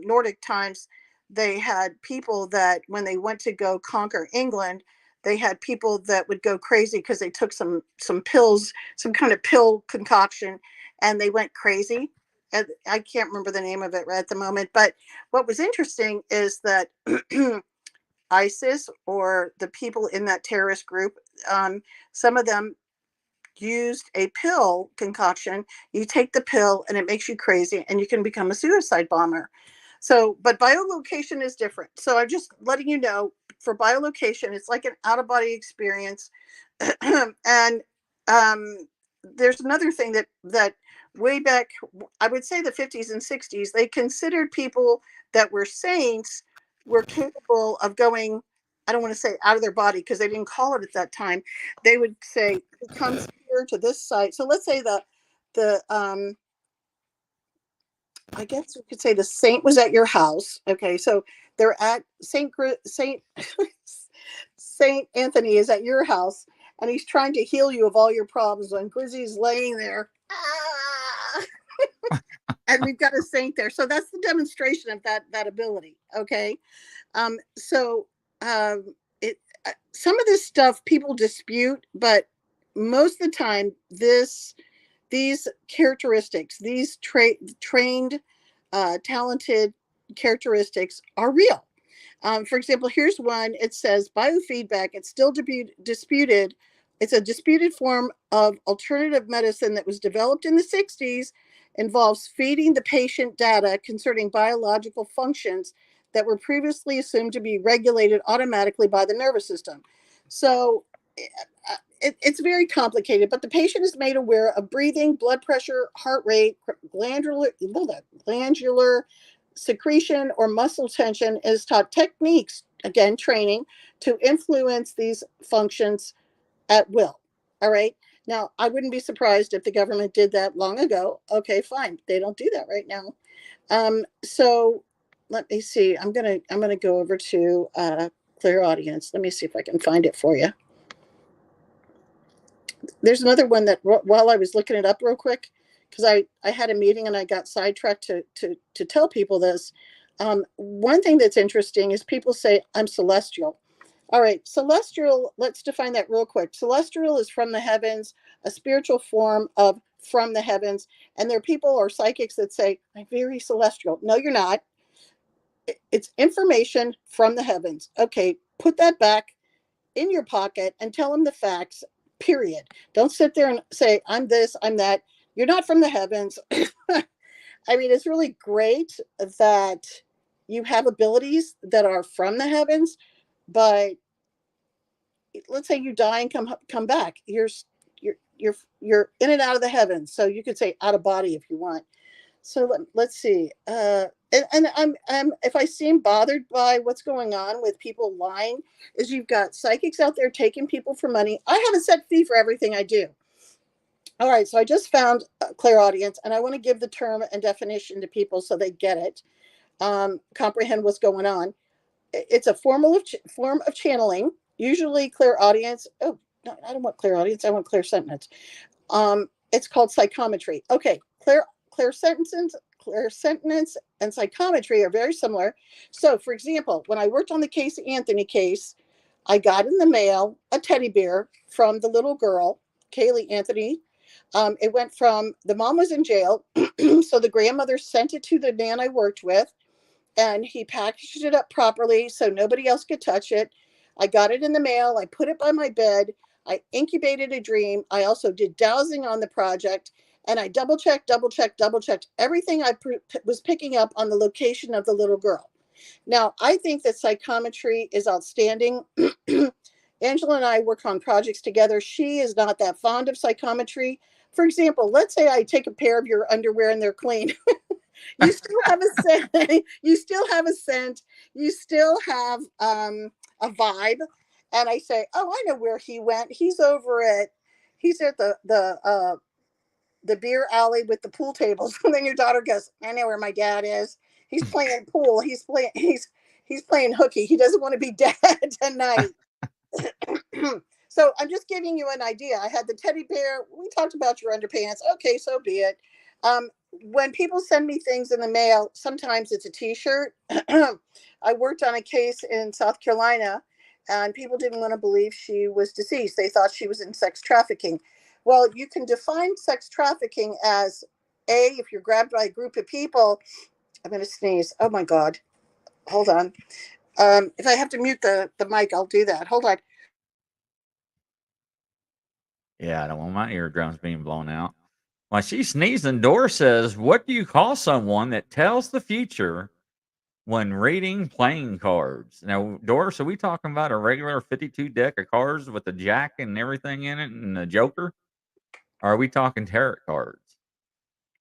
Nordic times, they had people that when they went to go conquer England, they had people that would go crazy because they took some pills, some kind of pill concoction, and they went crazy. And I can't remember the name of it right at the moment. But what was interesting is that ISIS, or the people in that terrorist group, some of them used a pill concoction. You take the pill and it makes you crazy, and you can become a suicide bomber. So, but biolocation is different. So I'm just letting you know, for biolocation, it's like an out-of-body experience. And there's another thing that way back, I would say the 50s and 60s, they considered people that were saints were capable of going, I don't want to say out of their body because they didn't call it at that time. They would say, it comes here to this site. So let's say the I guess we could say the saint was at your house. Okay, so they're at Saint Anthony is at your house, and he's trying to heal you of all your problems. When Grizzly's laying there, and we've got a saint there. So that's the demonstration of that ability. Okay, so some of this stuff people dispute, but most of the time, these characteristics, these trained, talented characteristics are real. For example, here's one. It says biofeedback. It's still disputed. It's a disputed form of alternative medicine that was developed in the 60s, involves feeding the patient data concerning biological functions that were previously assumed to be regulated automatically by the nervous system. So it's very complicated, but the patient is made aware of breathing, blood pressure, heart rate, glandular secretion, or muscle tension, and is taught techniques, again, training, to influence these functions at will. All right. Now, I wouldn't be surprised if the government did that long ago. Okay, fine. They don't do that right now. So let me see. I'm gonna go over to Clear Audience. Let me see if I can find it for you. There's another one that while I was looking it up real quick, because I had a meeting and I got sidetracked to tell people this. One thing that's interesting is people say I'm celestial. All right, celestial, let's define that real quick. Celestial is from the heavens, a spiritual form of from the heavens. And there are people or psychics that say, I'm very celestial. No, you're not. It's information from the heavens. Okay, put that back in your pocket and tell them the facts, period. Don't sit there and say, I'm this, I'm that. You're not from the heavens. I mean, it's really great that you have abilities that are from the heavens, but let's say you die and come back. You're in and out of the heavens. So you could say out of body if you want. So let's see. And I'm if I seem bothered by what's going on with people lying, is you've got psychics out there taking people for money. I have a set fee for everything I do. All right, so I just found clairaudience, and I want to give the term and definition to people so they get it, comprehend what's going on. It's a form of channeling, usually clairaudience. Oh, no, I don't want clairaudience. I want clairsentience. It's called psychometry. Okay, clairsentience and psychometry are very similar. So, for example, when I worked on the Casey Anthony case, I got in the mail a teddy bear from the little girl, Kaylee Anthony. It went from the mom was in jail, so the grandmother sent it to the man I worked with, and he packaged it up properly so nobody else could touch it. I got it in the mail. I put it by my bed. I incubated a dream. I also did dowsing on the project, and I double checked everything I was picking up on the location of the little girl. Now, I think that psychometry is outstanding. Angela and I work on projects together. She is not that fond of psychometry. For example, let's say I take a pair of your underwear and they're clean. You still have a scent. You still have a scent. You still have a vibe. And I say, oh, I know where he went. He's at the beer alley with the pool tables. And then your daughter goes, I know where my dad is. He's playing pool. He's playing hooky. He doesn't want to be dead tonight. So I'm just giving you an idea. I had the teddy bear. We talked about your underpants. Okay, so be it. When people send me things in the mail, sometimes it's a t-shirt. I worked on a case in South Carolina, and people didn't want to believe she was deceased. They thought she was in sex trafficking. Well, you can define sex trafficking as if you're grabbed by a group of people. I'm going to sneeze. Oh my God. Hold on. If I have to mute the mic, I'll do that. Hold on. Yeah, I don't want my eardrums being blown out. While she's sneezing, Doris says, what do you call someone that tells the future when reading playing cards? Now, Doris, are we talking about a regular 52 deck of cards with the jack and everything in it and the joker? Or are we talking tarot cards?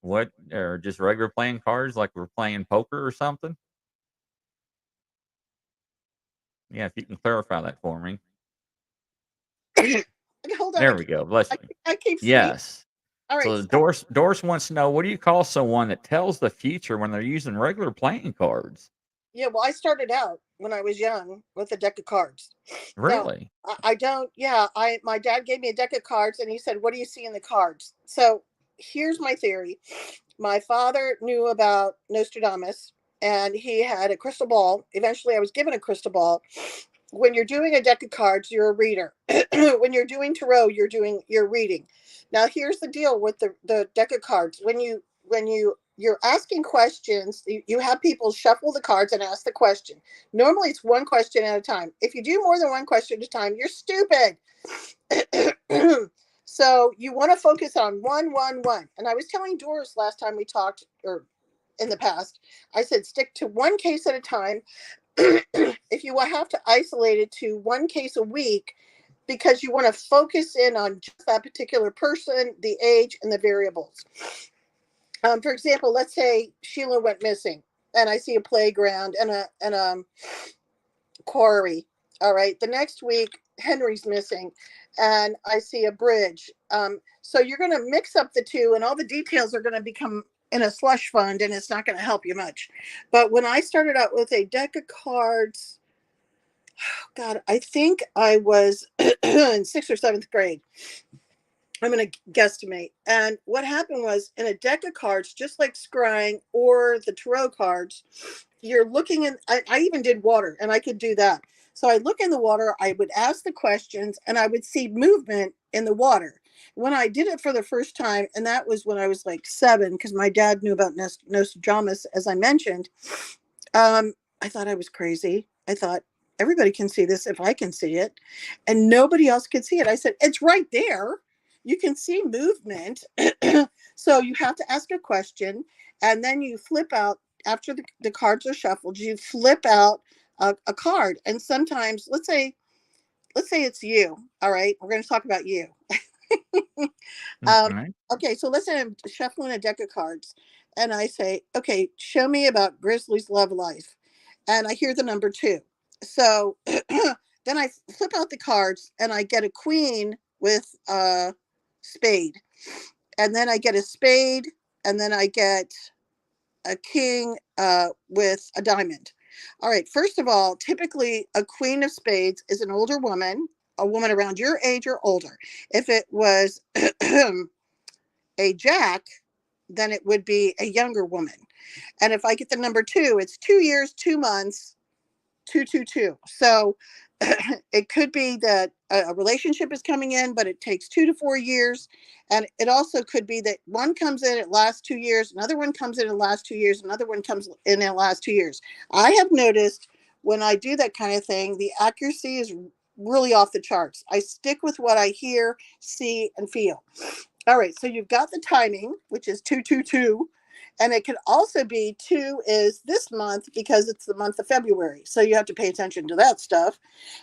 What, or just regular playing cards like we're playing poker or something? Yeah, if you can clarify that for me. Hold on. There we go. Bless you. I keep sneezing. Yes. All right. So Doris wants to know, what do you call someone that tells the future when they're using regular playing cards? Yeah, well, I started out when I was young with a deck of cards. No, Really? I don't. Yeah, my dad gave me a deck of cards, and he said, "What do you see in the cards?" So here's my theory. My father knew about Nostradamus, and he had a crystal ball. Eventually, I was given a crystal ball. When you're doing a deck of cards, you're a reader. When you're doing tarot, you're reading. Now, here's the deal with the deck of cards. You're asking questions, you have people shuffle the cards and ask the question. Normally, it's one question at a time. If you do more than one question at a time, you're stupid. So you want to focus on one. And I was telling Doris last time we talked, or in the past, I said stick to one case at a time. If you will have to isolate it to one case a week, because you want to focus in on just that particular person, the age, and the variables. For example, let's say Sheila went missing, and I see a playground and a quarry. All right, the next week Henry's missing, and I see a bridge. So you're going to mix up the two, and all the details are going to become in a slush fund, and it's not going to help you much. But when I started out with a deck of cards, God, I think I was in 6th or 7th grade. I'm going to guesstimate. And what happened was, in a deck of cards, just like scrying or the tarot cards, you're looking in. I even did water, and I could do that. So I look in the water, I would ask the questions, and I would see movement in the water. When I did it for the first time, and that was when I was like 7, because my dad knew about Nostradamus, as I mentioned, I thought I was crazy. I thought, everybody can see this if I can see it. And nobody else could see it. I said, it's right there. You can see movement. So you have to ask a question, and then you flip out, after the cards are shuffled, you flip out a card. And sometimes, let's say it's you. All right, we're going to talk about you. um, Okay. okay, so let's say I'm shuffling a deck of cards, and I say, okay, show me about Grizzly's love life. And I hear the number 2. So then I flip out the cards, and I get a queen with a spade. And then I get a spade, and then I get a king with a diamond. All right, first of all, typically a queen of spades is an older woman, a woman around your age or older. If it was a jack, then it would be a younger woman. And if I get the number 2, it's 2 years, 2 months, 222. So it could be that a relationship is coming in, but it takes 2 to 4 years. And it also could be that one comes in, it lasts 2 years, another one comes in, it lasts 2 years, another one comes in, it lasts 2 years. I have noticed when I do that kind of thing, the accuracy is really off the charts. I stick with what I hear, see, and feel. All right, so you've got the timing, which is 222. And it can also be 2 is this month because it's the month of February. So you have to pay attention to that stuff.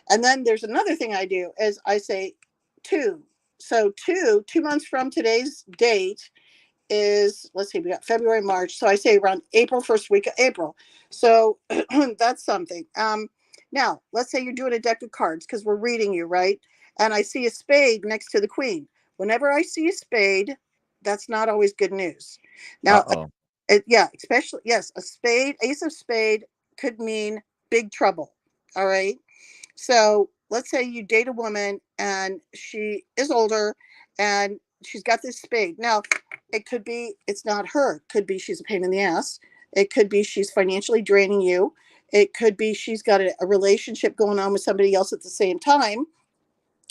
And then there's another thing I do is I say 2. So 2 months from today's date is, let's see, we got February, March. So I say around April, first week of April. So that's something. Now, let's say you're doing a deck of cards because we're reading you, right? And I see a spade next to the queen. Whenever I see a spade, that's not always good news. Now, Uh-oh. yeah, especially, yes, a spade, ace of spade could mean big trouble. All right. So let's say you date a woman and she is older and she's got this spade. Now, it could be it's not her. It could be she's a pain in the ass. It could be she's financially draining you. It could be she's got a relationship going on with somebody else at the same time,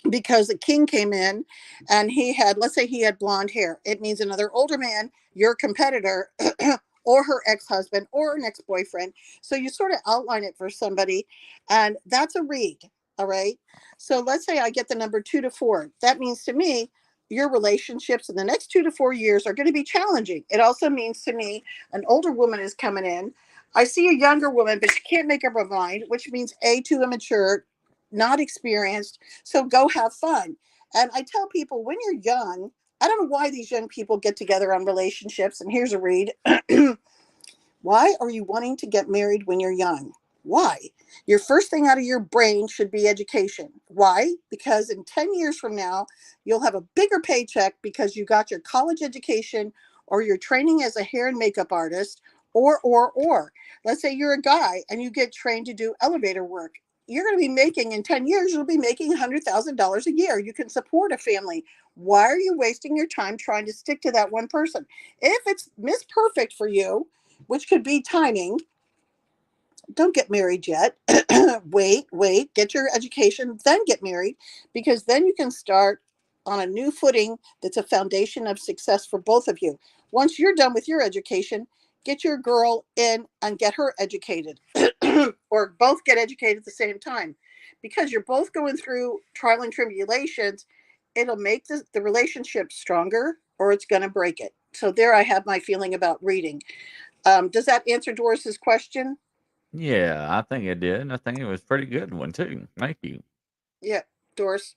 because the king came in and he had, let's say he had blonde hair. It means another older man, your competitor, or her ex-husband or an ex-boyfriend. So you sort of outline it for somebody, and that's a read. All right. So let's say I get the number 2 to 4. That means to me, your relationships in the next 2 to 4 years are going to be challenging. It also means to me an older woman is coming in. I see a younger woman, but she can't make up her mind, which means too immature, not experienced. So go have fun. And I tell people, when you're young, I don't know why these young people get together on relationships. And here's a read. Why are you wanting to get married when you're young? Why? Your first thing out of your brain should be education. Why? Because in 10 years from now, you'll have a bigger paycheck because you got your college education or your training as a hair and makeup artist, or. Let's say you're a guy and you get trained to do elevator work. You're going to be making, in 10 years, you'll be making $100,000 a year. You can support a family. Why are you wasting your time trying to stick to that one person? If it's Miss Perfect for you, which could be timing, don't get married yet. wait, get your education, then get married, because then you can start on a new footing that's a foundation of success for both of you. Once you're done with your education, get your girl in and get her educated, or both get educated at the same time, because you're both going through trial and tribulations. It'll make the relationship stronger, or it's going to break it. So there I have my feeling about reading. Does that answer Doris's question? Yeah, I think it did. I think it was a pretty good one too. Thank you. Yeah, Doris,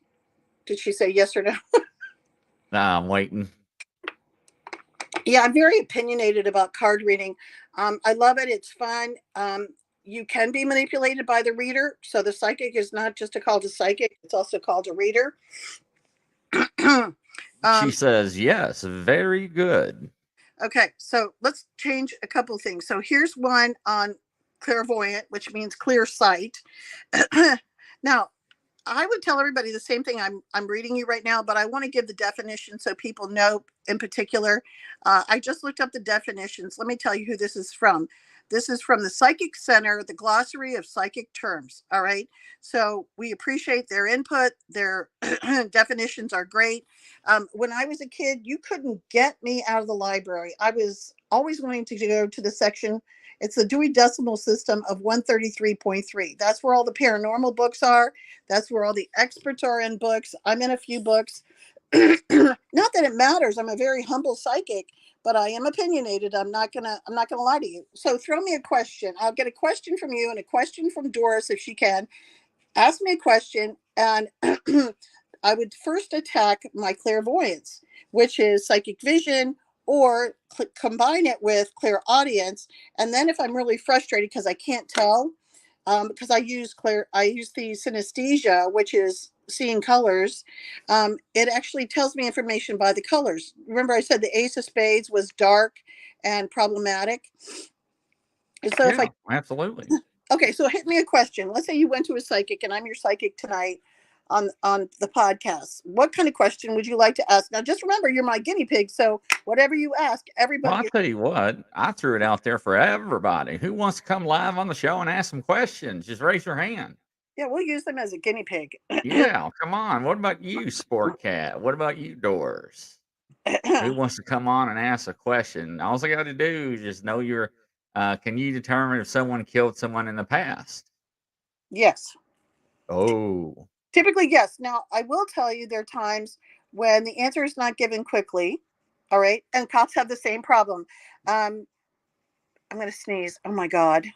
did she say yes or no? Nah, I'm waiting. Yeah, I'm very opinionated about card reading. I love it. It's fun. You can be manipulated by the reader. So the psychic is not just called a psychic, it's also called a reader. She um, says yes, very good. okay, so let's change a couple things. So here's one on clairvoyant, which means clear sight. Now, I would tell everybody the same thing I'm reading you right now, but I want to give the definition so people know in particular. I just looked up the definitions. Let me tell you who this is from. This is from the Psychic Center, the glossary of psychic terms. All right. So we appreciate their input. Their definitions are great. When I was a kid, you couldn't get me out of the library. I was always wanting to go to the section. It's the Dewey Decimal System of 133.3. That's where all the paranormal books are. That's where all the experts are in books. I'm in a few books. Not that it matters. I'm a very humble psychic, but I am opinionated. I'm not gonna lie to you. So throw me a question. I'll get a question from you and a question from Doris if she can. Ask me a question, and I would first attack my clairvoyance, which is psychic vision, or combine it with clairaudience. And then if I'm really frustrated because I can't tell, because I use the synesthesia, which is seeing colors. It actually tells me information by the colors. Remember, I said the Ace of Spades was dark and problematic. So yeah, absolutely. Okay, so hit me a question. Let's say you went to a psychic, and I'm your psychic tonight on the podcast. What kind of question would you like to ask? Now, just remember, you're my guinea pig, so whatever you ask, Well, everybody. I'll tell you what, I threw it out there for everybody. Who wants to come live on the show and ask some questions? Just raise your hand. Yeah, we'll use them as a guinea pig. Yeah, come on. What about you, Sport Cat? What about you, Doris? Who wants to come on and ask a question? All I got to do is just know your. Can you determine if someone killed someone in the past? Yes. Oh, Typically, yes. Now, I will tell you there are times when the answer is not given quickly. All right. And cops have the same problem. I'm going to sneeze. Oh, my God.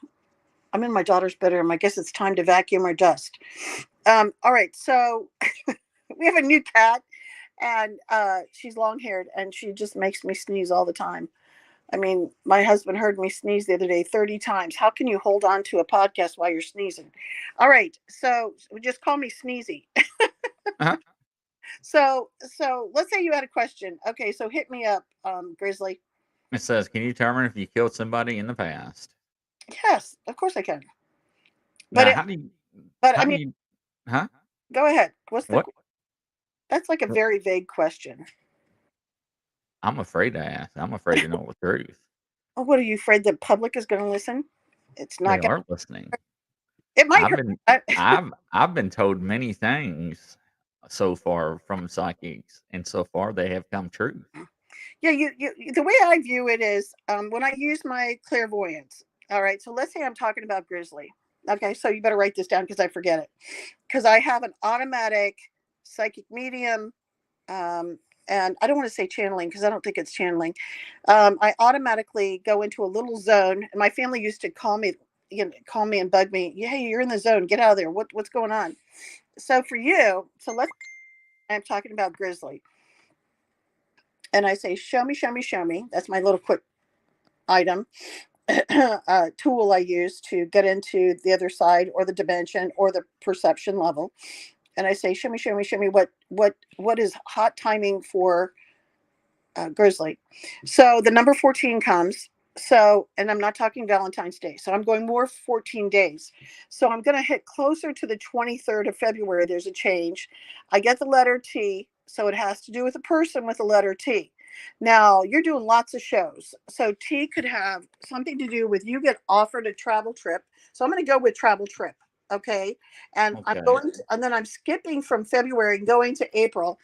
I'm in my daughter's bedroom. I guess it's time to vacuum or dust. All right. So we have a new cat, and she's long haired, and she just makes me sneeze all the time. I mean, my husband heard me sneeze the other day 30 times. How can you hold on to a podcast while you're sneezing? All right. So just call me Sneezy. uh-huh. So let's say you had a question. Okay. So hit me up, Grizzly. It says, can you determine if you killed somebody in the past? Yes, of course I can. Now, But how do you? but How I do mean, you? Huh? go ahead. What? That's like a very vague question. I'm afraid to ask. I'm afraid to know the truth. Oh, what are you afraid the public is going to listen? It's They not going are listening. to. It might I've hurt. been I've been told many things so far from psychics, and so far they have come true. Yeah, the way I view it is when I use my clairvoyance. All right, so let's say I'm talking about Grizzly. Okay, so you better write this down because I forget it. Because I have an automatic psychic medium, and I don't want to say channeling because I don't think it's channeling. I automatically go into a little zone, and my family used to call me, and bug me. Yeah, hey, you're in the zone. Get out of there. What's going on? So for you, I'm talking about Grizzly. And I say, show me, show me, show me. That's my little quick item tool I use to get into the other side or the dimension or the perception level. And I say, show me, show me, show me what is hot timing for Grizzly. So the number 14 comes. So, and I'm not talking Valentine's Day. So I'm going more 14 days. So I'm going to hit closer to the 23rd of February. There's a change. I get the letter T. So it has to do with a person with the letter T. Now you're doing lots of shows. So T could have something to do with you get offered a travel trip. So I'm going to go with travel trip. Okay. And I'm Okay. going to, and then I'm skipping from February and going to April.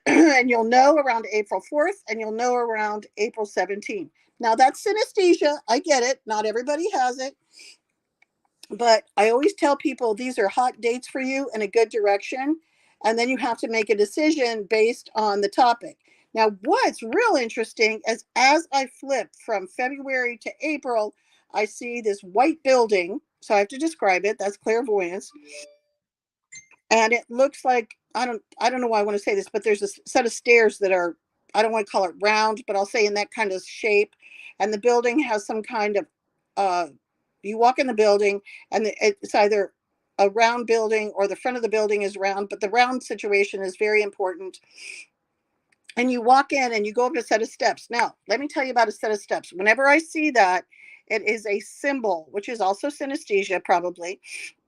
And you'll know around April 4th and you'll know around April 17th. Now that's synesthesia. I get it. Not everybody has it. But I always tell people these are hot dates for you in a good direction. And then you have to make a decision based on the topic. Now, what's real interesting is as I flip from February to April, I see this white building. So I have to describe it. That's clairvoyance. And it looks like I don't know why I want to say this, but there's a set of stairs that are, I don't want to call it round, but I'll say in that kind of shape. And the building has some kind of you walk in the building and it's either a round building or the front of the building is round, but the round situation is very important. And you walk in and you go up a set of steps. Now, let me tell you about a set of steps. Whenever I see that, it is a symbol, which is also synesthesia, probably.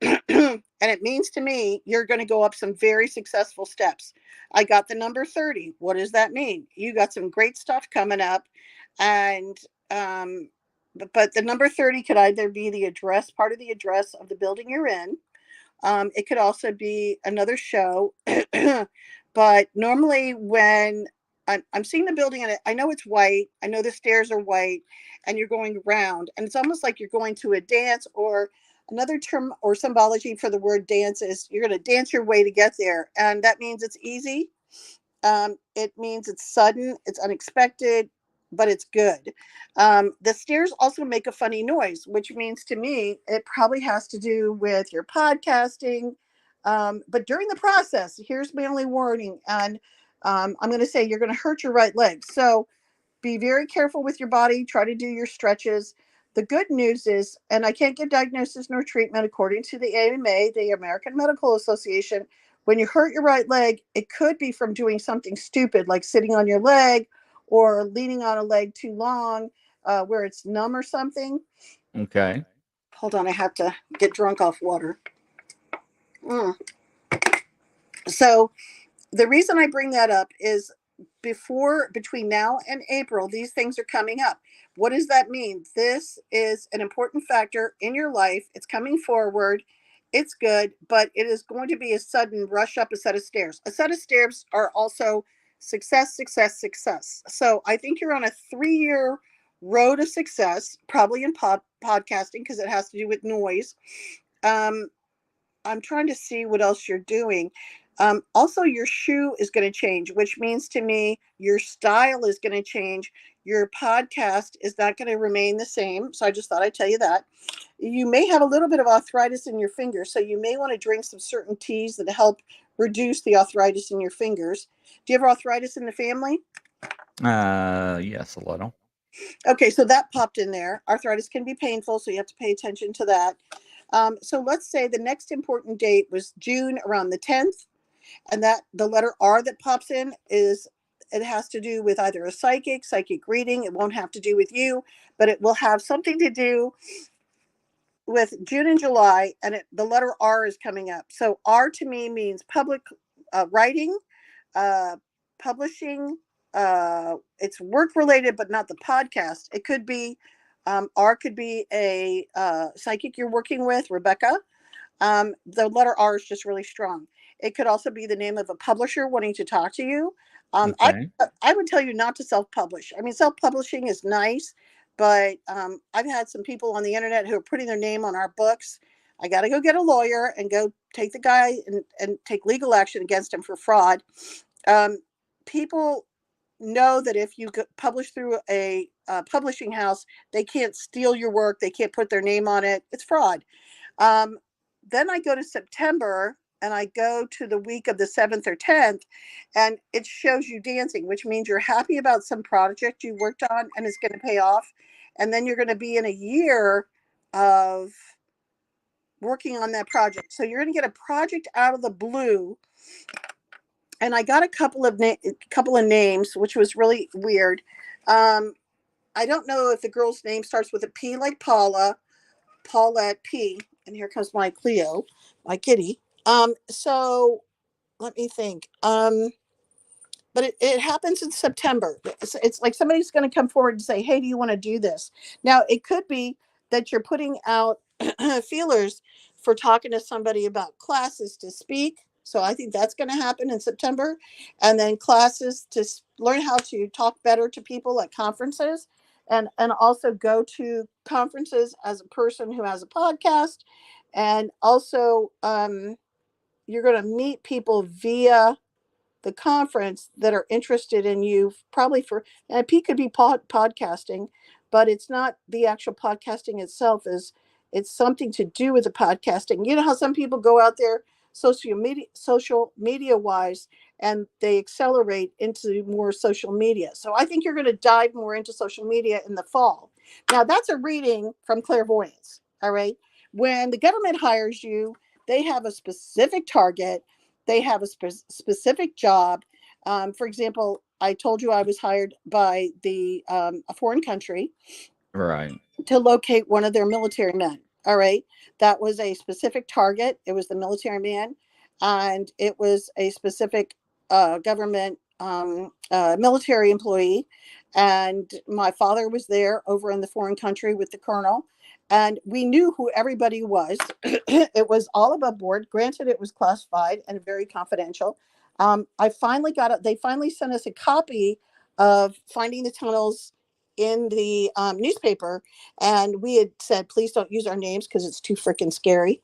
And it means to me, you're going to go up some very successful steps. I got the number 30. What does that mean? You got some great stuff coming up. And but the number 30 could either be the address, part of the address of the building you're in. It could also be another show. But normally when I'm seeing the building and I know it's white, I know the stairs are white, and you're going around, and it's almost like you're going to a dance, or another term or symbology for the word dance is you're going to dance your way to get there. And that means it's easy. It means it's sudden, it's unexpected, but it's good. The stairs also make a funny noise, which means to me it probably has to do with your podcasting. But during the process, here's my only warning, and I'm going to say you're going to hurt your right leg. So be very careful with your body. Try to do your stretches. The good news is, and I can't give diagnosis nor treatment according to the AMA, the American Medical Association. When you hurt your right leg, it could be from doing something stupid like sitting on your leg or leaning on a leg too long, where it's numb or something. Okay. Hold on, I have to get drunk off water. So the reason I bring that up is between now and April, these things are coming up. What does that mean? This is an important factor in your life. It's coming forward. It's good, but it is going to be a sudden rush up a set of stairs. A set of stairs are also success, success, success. So I think you're on a 3-year road of success, probably in podcasting, because it has to do with noise. I'm trying to see what else you're doing. Also, your shoe is going to change, which means to me your style is going to change. Your podcast is not going to remain the same. So I just thought I'd tell you that. You may have a little bit of arthritis in your fingers, so you may want to drink some certain teas that help reduce the arthritis in your fingers. Do you have arthritis in the family? Yes, a little. Okay, so that popped in there. Arthritis can be painful, so you have to pay attention to that. So let's say the next important date was June around the 10th, and that the letter R that pops in is, it has to do with either a psychic reading. It won't have to do with you, but it will have something to do with June and July, and the letter R is coming up. So R to me means public writing, publishing. It's work related, but not the podcast. It could be R could be a psychic you're working with, Rebecca. The letter R is just really strong. It could also be the name of a publisher wanting to talk to you. Okay. I would tell you not to self-publish. I mean, self-publishing is nice, but I've had some people on the internet who are putting their name on our books. I got to go get a lawyer and go take the guy and take legal action against him for fraud. People know that if you publish through a publishing house, they can't steal your work. They can't put their name on it. It's fraud. Then I go to September and I go to the week of the 7th or 10th, and it shows you dancing, which means you're happy about some project you worked on and it's going to pay off. And then you're going to be in a year of working on that project. So you're going to get a project out of the blue. And I got a couple of names, which was really weird. I don't know if the girl's name starts with a P, like Paula, Paulette P. And here comes my Cleo, my kitty. So let me think. But it happens in September. It's like somebody's going to come forward and say, hey, do you want to do this? Now, it could be that you're putting out feelers for talking to somebody about classes to speak. So I think that's going to happen in September. And then classes to learn how to talk better to people at conferences, and also go to conferences as a person who has a podcast. And also you're going to meet people via the conference that are interested in you, probably for, and P could be podcasting, but it's not the actual podcasting itself. It's something to do with the podcasting. You know how some people go out there social media wise, and they accelerate into more social media. So I think you're going to dive more into social media in the fall. Now that's a reading from clairvoyance. All right. When the government hires you, they have a specific target. They have a specific job. For example, I told you I was hired by a foreign country, Right, to locate one of their military men. All right. That was a specific target. It was the military man, and it was a specific government military employee. And my father was there over in the foreign country with the colonel, and we knew who everybody was. It was all above board. Granted, it was classified and very confidential. I finally got it. They finally sent us a copy of Finding the Tunnels in the newspaper, and we had said, please don't use our names because it's too freaking scary.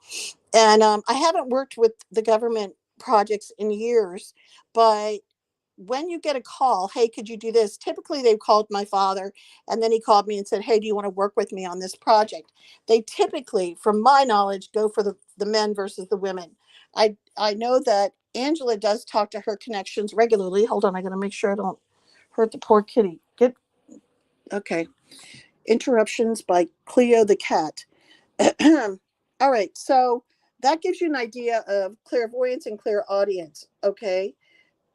And I haven't worked with the government projects in years, but when you get a call, hey, could you do this? Typically, they've called my father, and then he called me and said, hey, do you want to work with me on this project? They typically, from my knowledge, go for the men versus the women. I know that Angela does talk to her connections regularly. Hold on, I got to make sure I don't hurt the poor kitty. Okay. Interruptions by Cleo the cat. All right, so that gives you an idea of clairvoyance and clairaudience. Okay.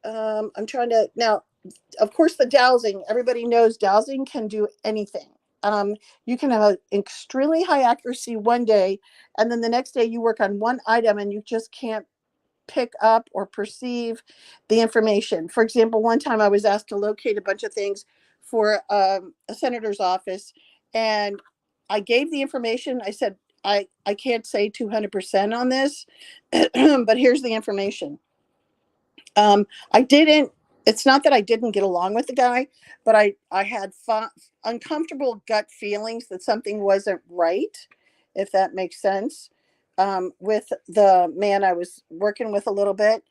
I'm trying to now, of course, the dowsing, everybody knows dowsing can do anything. You can have an extremely high accuracy one day, and then the next day you work on one item and you just can't pick up or perceive the information. For example, one time I was asked to locate a bunch of things for a senator's office, and I gave the information. I said, I can't say 200% on this, but here's the information. I didn't, it's not that I didn't get along with the guy, but I had uncomfortable gut feelings that something wasn't right, if that makes sense, with the man I was working with a little bit.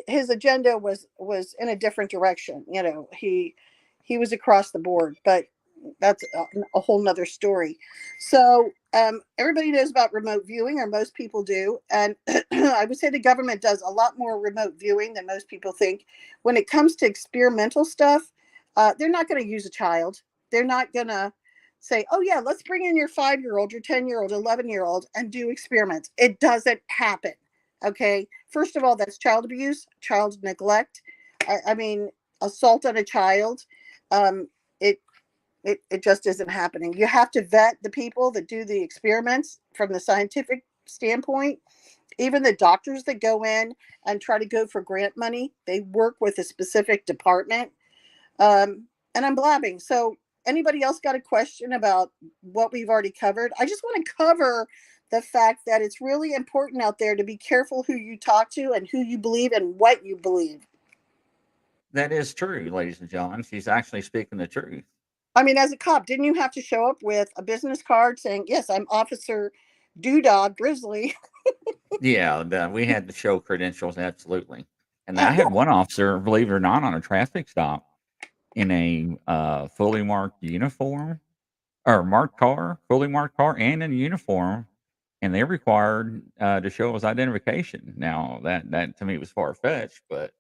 His agenda was in a different direction. You know, he was across the board, but that's a whole nother story. So everybody knows about remote viewing, or most people do. And I would say the government does a lot more remote viewing than most people think. When it comes to experimental stuff, they're not going to use a child. They're not going to say, oh, yeah, let's bring in your 5-year-old, your 10-year-old, 11-year-old and do experiments. It doesn't happen. Okay. First of all, that's child abuse, child neglect. I mean, assault on a child. Um, it it just isn't happening. You have to vet the people that do the experiments from the scientific standpoint. Even the doctors that go in and try to go for grant money, they work with a specific department. And I'm blabbing. So, anybody else got a question about what we've already covered? I just want to cover the fact that it's really important out there to be careful who you talk to and who you believe and what you believe. That is true, ladies and gentlemen. She's actually speaking the truth. I mean, as a cop, didn't you have to show up with a business card saying, yes, I'm Officer Doodog Grizzly? Yeah, we had to show credentials, absolutely. And I Yeah. had one officer, believe it or not, on a traffic stop in a fully marked uniform or marked car, fully marked car, and in a uniform, and they required to show his identification. Now that to me was far fetched, but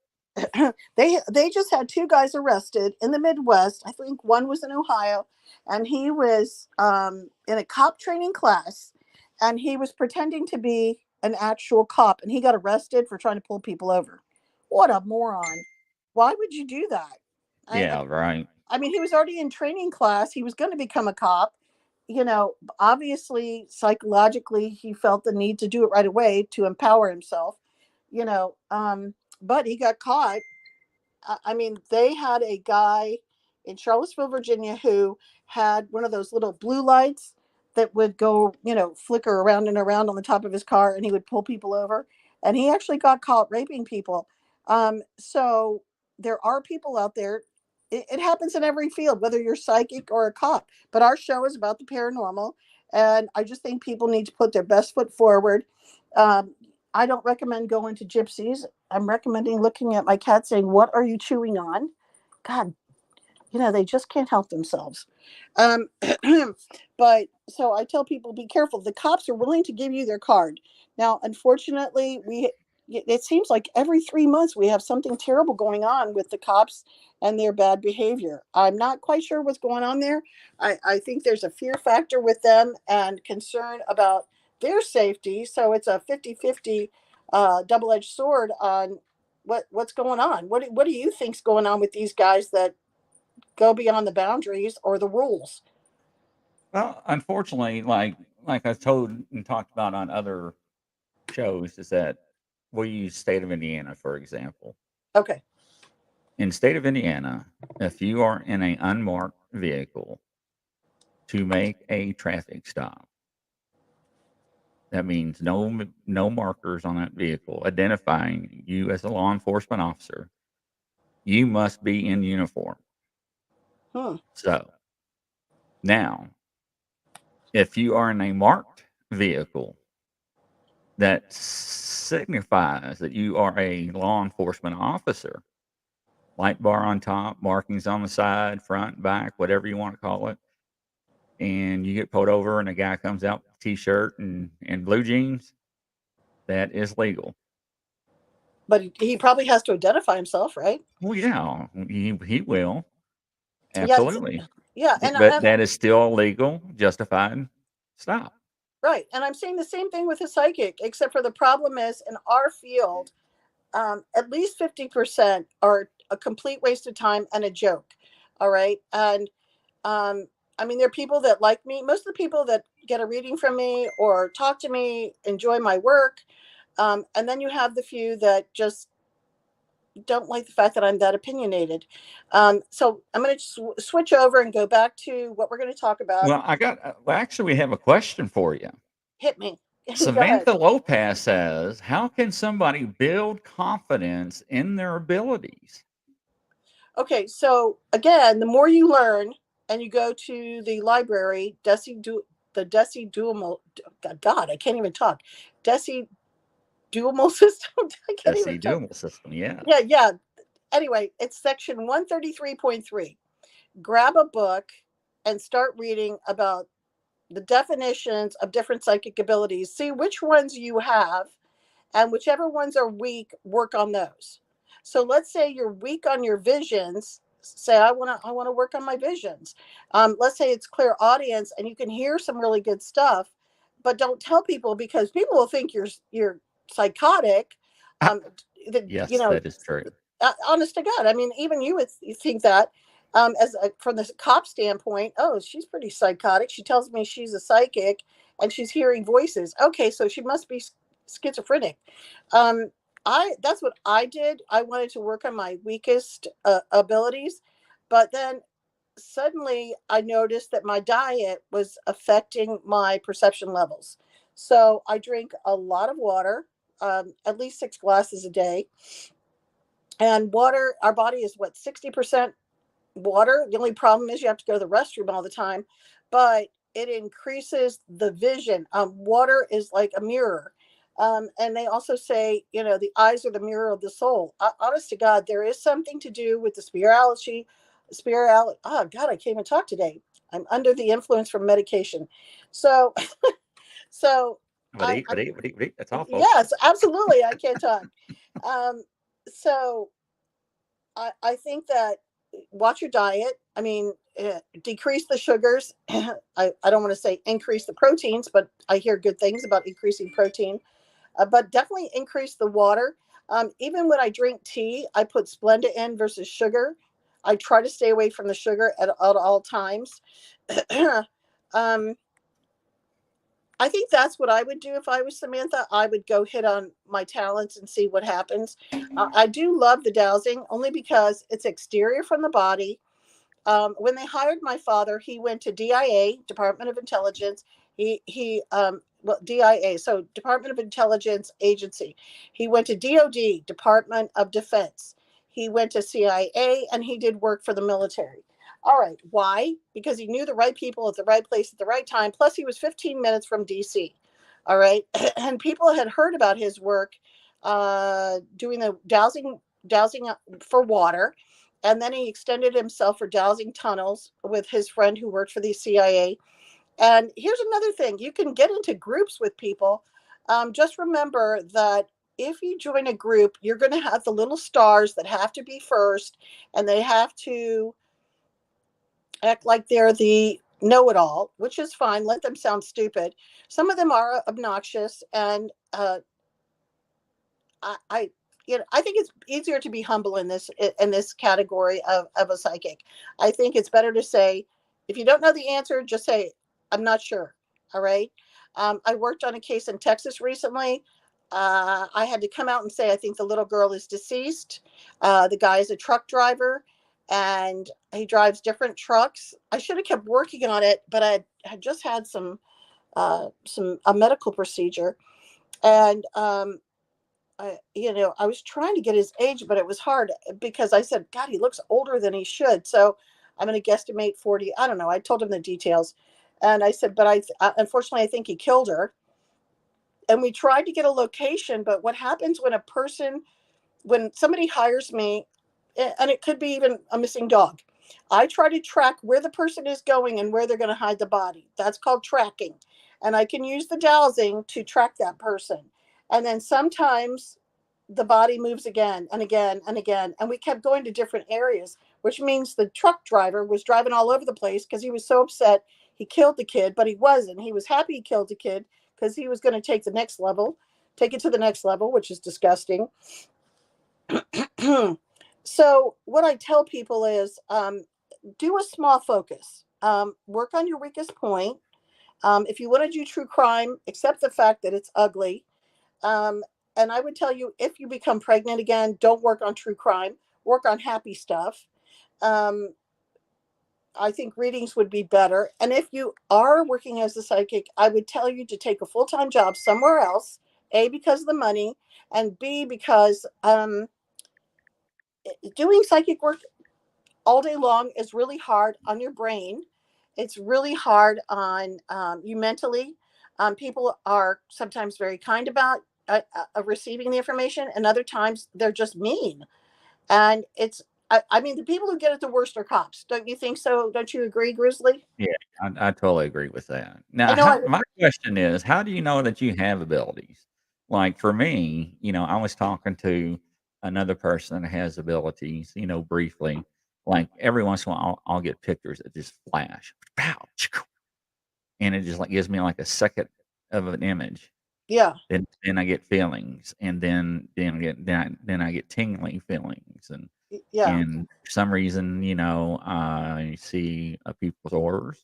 They just had 2 guys arrested in the Midwest. I think one was in Ohio, and he was in a cop training class, and he was pretending to be an actual cop, and he got arrested for trying to pull people over. What a moron! Why would you do that? I yeah, right. I mean, he was already in training class. He was going to become a cop. You know, obviously, psychologically, he felt the need to do it right away to empower himself. You know, but he got caught. I mean, they had a guy in Charlottesville, Virginia, who had one of those little blue lights that would go, you know, flicker around and around on the top of his car, and he would pull people over. And he actually got caught raping people. So there are people out there. It happens in every field, whether you're psychic or a cop. But our show is about the paranormal, and I just think people need to put their best foot forward. Um, I don't recommend going to gypsies. I'm recommending looking at my cat saying, what are you chewing on? God, you know, they just can't help themselves. Um, but so I tell people, be careful. The cops are willing to give you their card. Now, unfortunately, it seems like every 3 months we have something terrible going on with the cops and their bad behavior. I'm not quite sure what's going on there. I think there's a fear factor with them and concern about their safety. So it's a 50-50 double-edged sword on what's going on. What do you think's going on with these guys that go beyond the boundaries or the rules? Well, unfortunately, like I told and talked about on other shows, is that we use state of Indiana, for example. Okay. in state of Indiana, if you are in an unmarked vehicle to make a traffic stop, that means no markers on that vehicle identifying you as a law enforcement officer. You must be in uniform. So now, if you are in a marked vehicle that signifies that you are a law enforcement officer, light bar on top, markings on the side, front, back, whatever you want to call it, and you get pulled over and a guy comes out with a t-shirt and blue jeans, that is legal. But he probably has to identify himself, right? Well, yeah, he will. Absolutely. Yeah. And But that is still a legal, justified stop. Right. And I'm saying the same thing with a psychic, except for the problem is in our field, at least 50% are a complete waste of time and a joke. All right. And I mean, there are people that like me. Most of the people that get a reading from me or talk to me enjoy my work. And then you have the few that just don't like the fact that I'm that opinionated. So I'm going to switch over and go back to what we're going to talk about. Well, actually, we have a question for you. Hit me. Samantha Lopez says, how can somebody build confidence in their abilities? Okay, so again, the more you learn and you go to the library, the decidual, God, I can't even talk. Decidual system. I can't even talk. Decidual system, yeah. Yeah. Anyway, it's section 133.3. Grab a book and start reading about the definitions of different psychic abilities. See which ones you have, and whichever ones are weak, work on those. So let's say you're weak on your visions. Say I want to work on my visions. Let's say it's clear audience, and you can hear some really good stuff, but don't tell people because people will think you're psychotic. Yes, that is true. Honest to God, I mean, even you would think that. From the cop standpoint, oh, she's pretty psychotic. She tells me she's a psychic, and she's hearing voices. Okay, so she must be schizophrenic. That's what I did. I wanted to work on my weakest abilities, but then suddenly I noticed that my diet was affecting my perception levels. So I drink a lot of water, at least 6 glasses a day. And water, our body is what, 60% water. The only problem is you have to go to the restroom all the time, but it increases the vision. Water is like a mirror. And they also say, the eyes are the mirror of the soul. Honest to God, there is something to do with the spirituality. Oh God, I can't even talk today. I'm under the influence from medication. So, That's awful. Yes, absolutely. I can't talk. So I think that watch your diet. I mean, decrease the sugars. I don't want to say increase the proteins, but I hear good things about increasing protein. But definitely increase the water. Even when I drink tea, I put Splenda in versus sugar. I try to stay away from the sugar at all times. I think that's what I would do if I was Samantha. I would go hit on my talents and see what happens. I do love the dowsing only because it's exterior from the body. When they hired my father, he went to DIA, Department of Intelligence. DIA, so Department of Intelligence Agency. He went to DOD, Department of Defense. He went to CIA, and he did work for the military. All right. Why? Because he knew the right people at the right place at the right time. Plus, he was 15 minutes from DC. All right. And people had heard about his work doing the dowsing for water. And then he extended himself for dowsing tunnels with his friend who worked for the CIA. And here's another thing. You can get into groups with people. Just remember that if you join a group, you're going to have the little stars that have to be first, and they have to act like they're the know-it-all, which is fine. Let them sound stupid. Some of them are obnoxious, and I think it's easier to be humble in this category of a psychic. I think it's better to say, if you don't know the answer, just say, I'm not sure. All right. I worked on a case in Texas recently. I had to come out and say, I think the little girl is deceased. The guy is a truck driver and he drives different trucks. I should have kept working on it, but I had just had a medical procedure. And, I was trying to get his age, but it was hard because I said, God, he looks older than he should. So I'm going to guesstimate 40. I don't know. I told him the details. And I said, but unfortunately, I think he killed her. And we tried to get a location, but what happens when somebody hires me, and it could be even a missing dog, I try to track where the person is going and where they're going to hide the body. That's called tracking. And I can use the dowsing to track that person. And then sometimes the body moves again and again and again. And we kept going to different areas, which means the truck driver was driving all over the place because he was so upset he killed the kid, but he wasn't. He was happy he killed the kid because he was going to take it to the next level, which is disgusting. So what I tell people is do a small focus. Work on your weakest point. If you want to do true crime, accept the fact that it's ugly. And I would tell you, if you become pregnant again, don't work on true crime. Work on happy stuff. I think readings would be better. And if you are working as a psychic, I would tell you to take a full-time job somewhere else, A, because of the money, and B, because doing psychic work all day long is really hard on your brain. It's really hard on you mentally. People are sometimes very kind about receiving the information, and other times they're just mean. And I mean, the people who get it the worst are cops. Don't you think so? Don't you agree, Grizzly? Yeah, I totally agree with that. I Now, know. my question is, how do you know that you have abilities? Like for me, I was talking to another person that has abilities, briefly. Like every once in a while, I'll get pictures that just flash, pow, and it just like gives me like a second of an image. Yeah. Then I get feelings, and then I get tingling feelings, Yeah. and for some reason, I see people's orders.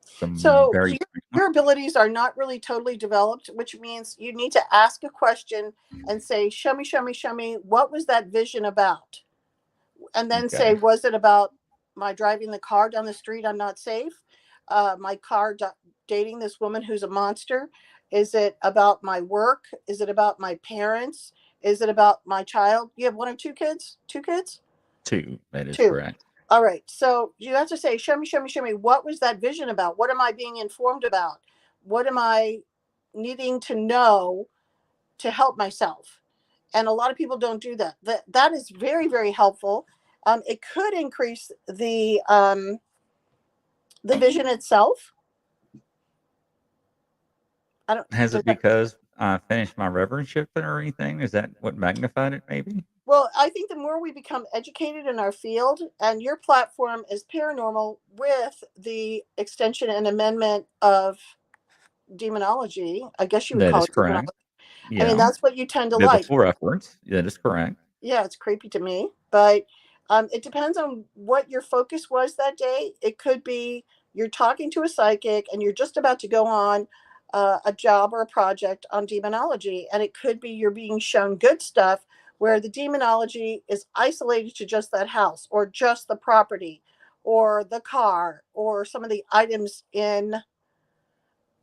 Some So very your abilities are not really totally developed, which means you need to ask a question and say, show me, show me, show me. What was that vision about? And then say, okay. was it about my driving the car down the street? I'm not safe. My car dating this woman who's a monster. Is it about my work? Is it about my parents? Is it about my child? You have one or two kids? Two kids? 2, that is Two. correct. All right. So you have to say, show me, show me, show me. What was that vision about? What am I being informed about? What am I needing to know to help myself? And a lot of people don't do that. That is very, very helpful. It could increase the vision itself. I don't. Has it because I finished my reverendship or anything? Is that what magnified it maybe? Well, I think the more we become educated in our field, and your platform is paranormal with the extension and amendment of demonology, I guess you would That call is it demonology. correct. I mean, Yeah. that's what you tend to like. Biblical reference. That is correct. Yeah, it's creepy to me, but it depends on what your focus was that day. It could be you're talking to a psychic and you're just about to go on a job or a project on demonology, and it could be you're being shown good stuff where the demonology is isolated to just that house or just the property or the car or some of the items in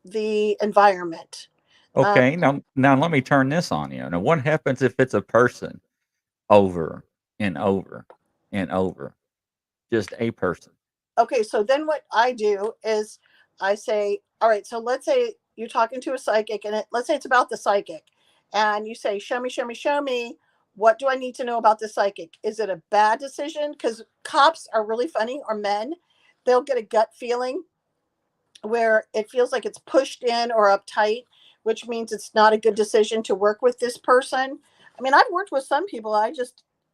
the environment. Um, Okay. Now let me turn this on you. Now, what happens if it's a person over and over and over? Just a person. okay, so then what I do is I say, all right, so let's say you're talking to a psychic and let's say it's about the psychic and you say, show me, show me, show me. What do I need to know about the psychic? Is it a bad decision? Because cops are really funny, or men. They'll get a gut feeling where it feels like it's pushed in or uptight, which means it's not a good decision to work with this person. I mean, I've worked with some people.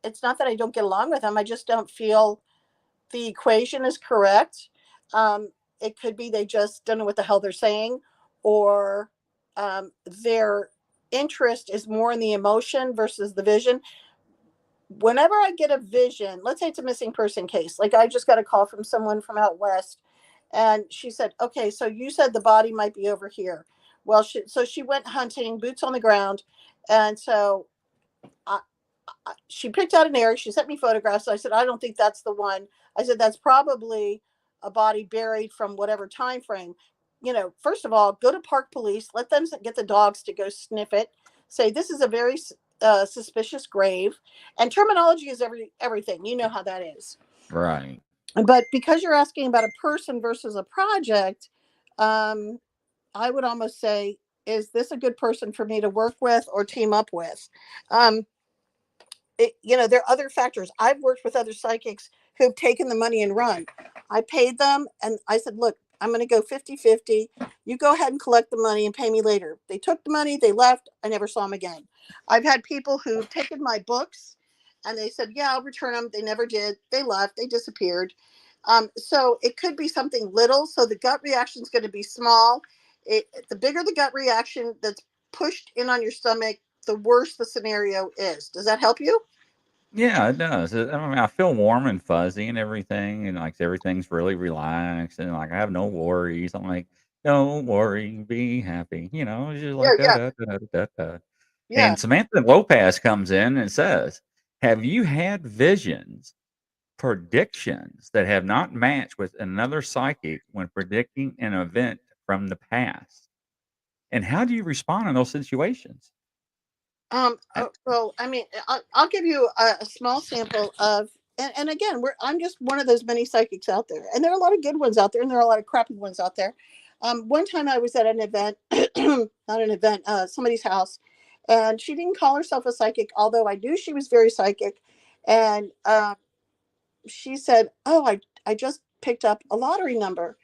It's not that I don't get along with them. I just don't feel the equation is correct. It could be they just don't know what the hell they're saying, or their interest is more in the emotion versus the vision. Whenever I get a vision, let's say it's a missing person case, like I just got a call from someone from out west, and she said, okay, so you said the body might be over here. Well, so she went hunting, boots on the ground, and so I, she picked out an area. She sent me photographs. I said, I don't think that's the one. I said, that's probably a body buried from whatever time frame. First of all, go to park police, let them get the dogs to go sniff it, say this is a very suspicious grave. And terminology is everything. You know how that is. Right. But because you're asking about a person versus a project, I would almost say, is this a good person for me to work with or team up with? There are other factors. I've worked with other psychics who've taken the money and run. I paid them and I said, look, I'm going to go 50-50. You go ahead and collect the money and pay me later. They took the money, they left. I never saw them again. I've had people who've taken my books and they said, yeah, I'll return them. They never did. They left. They disappeared. So it could be something little. So the gut reaction is going to be small. The bigger the gut reaction that's pushed in on your stomach, the worse the scenario is. Does that help you? Yeah, it does. I mean, I feel warm and fuzzy and everything, and like everything's really relaxed, and like I have no worries. I'm like, don't worry, be happy. It's just Yeah, like da yeah, da da da da. yeah. And Samantha Lopez comes in and says, "Have you had visions, predictions that have not matched with another psychic when predicting an event from the past? And how do you respond in those situations?" Uh, Well, I mean, I'll give you a small sample of, and again, I'm just one of those many psychics out there, and there are a lot of good ones out there, and there are a lot of crappy ones out there. One time I was at an event, not an event, somebody's house, and she didn't call herself a psychic, although I knew she was very psychic, and she said, "Oh, I just picked up a lottery number,"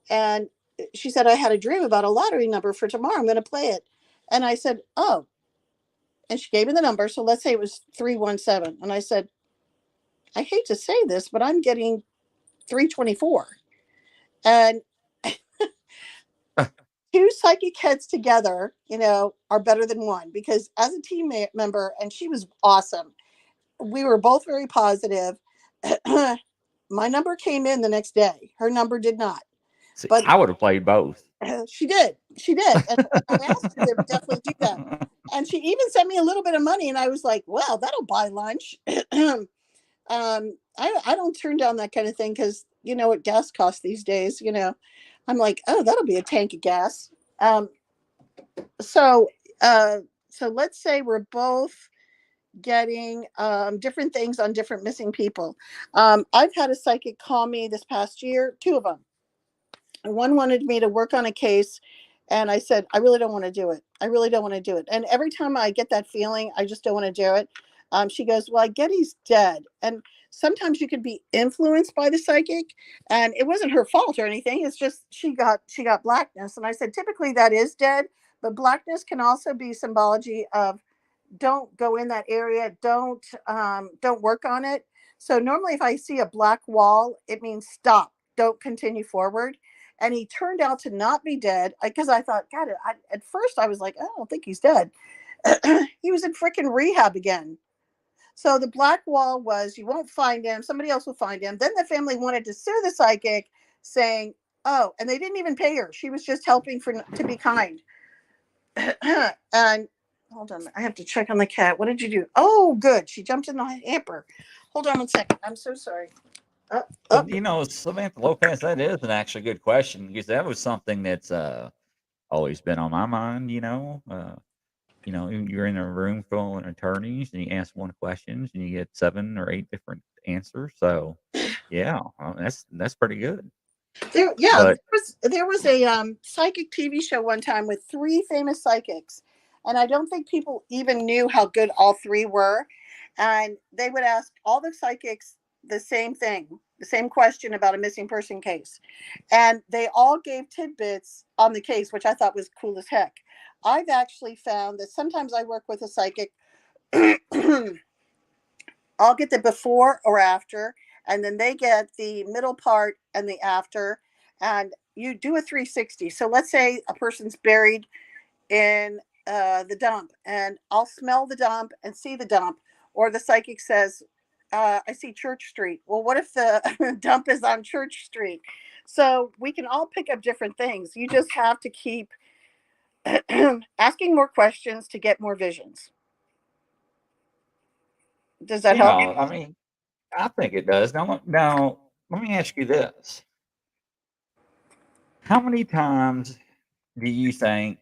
and she said, "I had a dream about a lottery number for tomorrow. I'm going to play it," and I said, "Oh." And she gave me the number. So let's say it was 317. And I said, I hate to say this, but I'm getting 324. And two psychic heads together, are better than one because as a team member, and she was awesome, we were both very positive. My number came in the next day. Her number did not. See, But I would have played both. she did. She did. And I asked her to definitely do that. And she even sent me a little bit of money. And I was like, well, that'll buy lunch. I don't turn down that kind of thing because you know what gas costs these days. I'm like, oh, that'll be a tank of gas. Um, so so let's say we're both getting different things on different missing people. I've had a psychic call me this past year, two of them. One wanted me to work on a case, and I said, I really don't want to do it. I really don't want to do it. And every time I get that feeling, I just don't want to do it. She goes, well, I get he's dead. And sometimes you can be influenced by the psychic, and it wasn't her fault or anything. It's just she got blackness. And I said, typically that is dead, but blackness can also be symbology of don't go in that area, don't work on it. So normally if I see a black wall, it means stop, don't continue forward. And he turned out to not be dead because I thought, God, at first I was like, I don't think he's dead. He was in freaking rehab again. So the black wall was, you won't find him, somebody else will find him. Then the family wanted to sue the psychic, saying, oh, and they didn't even pay her, she was just helping to be kind. And hold on, I have to check on the cat. What did you do? Oh, good, she jumped in the hamper. Hold on 1 second, I'm so sorry. But Samantha Lopez, that is an actually good question because that was something that's always been on my mind. You're in a room full of attorneys and you ask one question and you get 7 or 8 different answers. So, yeah, that's pretty good. But There was a psychic TV show one time with 3 famous psychics, and I don't think people even knew how good all 3 were. And they would ask all the psychics the same thing, the same question about a missing person case, and they all gave tidbits on the case, which I thought was cool as heck. I've actually found that sometimes I work with a psychic. I'll get the before or after, and then they get the middle part and the after, and you do a 360. So let's say a person's buried in the dump, and I'll smell the dump and see the dump, or the psychic says, I see Church Street. Well, what if the dump is on Church Street? So we can all pick up different things. You just have to keep Asking more questions to get more visions. Does that help? Yeah, I mean, I think it does. Now, let me ask you this: how many times do you think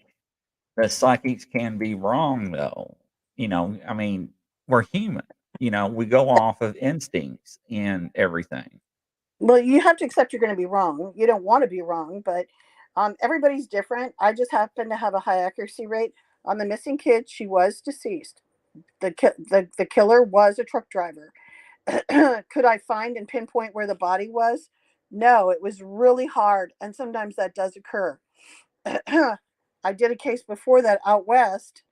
that psychics can be wrong, though? I mean, we're human. We go off of instincts and everything. Well, you have to accept you're going to be wrong. You don't want to be wrong, but everybody's different. I just happen to have a high accuracy rate on the missing kid. She was deceased. The killer was a truck driver. Could I find and pinpoint where the body was? No, it was really hard, and sometimes that does occur. I did a case before that out west,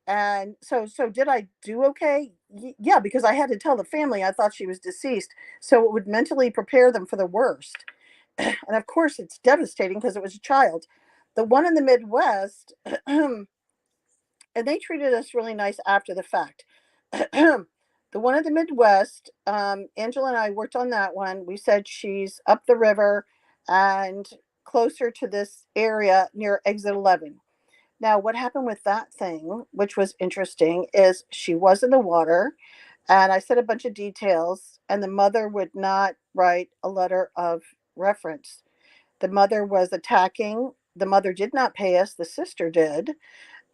and so did I do okay? Yeah, because I had to tell the family I thought she was deceased, so it would mentally prepare them for the worst. And of course, it's devastating because it was a child. The one in the Midwest, and they treated us really nice after the fact. The one in the Midwest, Angela and I worked on that one. We said she's up the river and closer to this area near exit 11. Now, what happened with that thing, which was interesting, is she was in the water, and I said a bunch of details, and the mother would not write a letter of reference. The mother was attacking. The mother did not pay us, the sister did.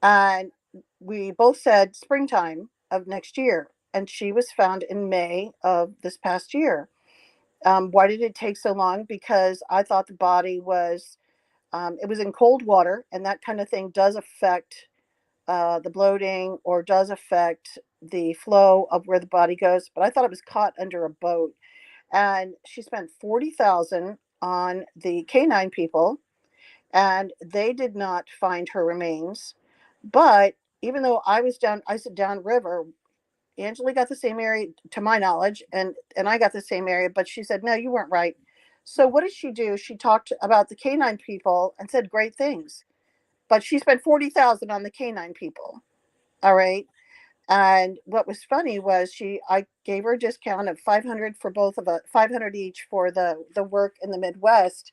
And we both said springtime of next year. And she was found in May of this past year. Why did it take so long? Because I thought the body was, it was in cold water, and that kind of thing does affect the bloating or does affect the flow of where the body goes. But I thought it was caught under a boat. And she spent 40,000 on the canine people, and they did not find her remains. But even though I said downriver, Angela got the same area, to my knowledge, and I got the same area, but she said, no, you weren't right. So what did she do? She talked about the canine people and said great things, but she spent 40,000 on the canine people. All right. And what was funny was I gave her a discount of 500 for both of us, 500 each for the work in the Midwest.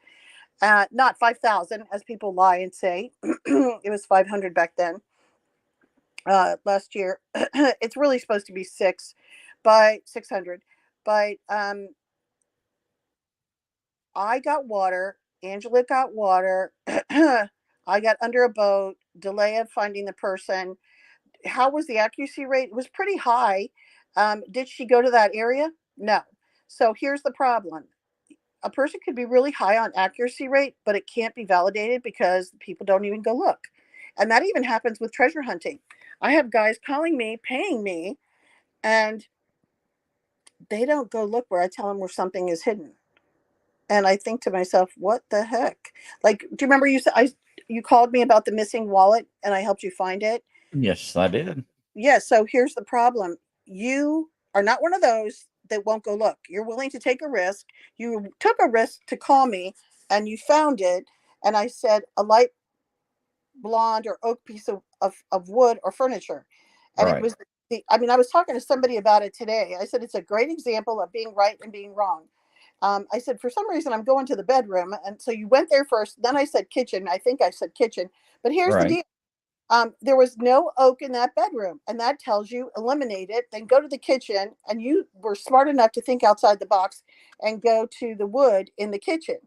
Not 5,000, as people lie and say. It was 500 back then. Last year, it's really supposed to be 600. But I got water. Angela got water. I got under a boat. Delay of finding the person. How was the accuracy rate? It was pretty high. Did she go to that area? No. So here's the problem. A person could be really high on accuracy rate, but it can't be validated because people don't even go look. And that even happens with treasure hunting. I have guys calling me, paying me, and they don't go look where I tell them where something is hidden. And I think to myself, what the heck? Like, do you remember you called me about the missing wallet and I helped you find it? Yes, I did. Yeah, so here's the problem. You are not one of those that won't go look. You're willing to take a risk. You took a risk to call me and you found it. And I said, a light blonde or oak piece of wood or furniture. And it Right. was I was talking to somebody about it today. I said, it's a great example of being right and being wrong. I said, for some reason, I'm going to the bedroom. And so you went there first. Then I said kitchen. I think I said kitchen. But here's the Right. deal. There was no oak in that bedroom, and that tells you eliminate it. Then go to the kitchen, and you were smart enough to think outside the box and go to the wood in the kitchen,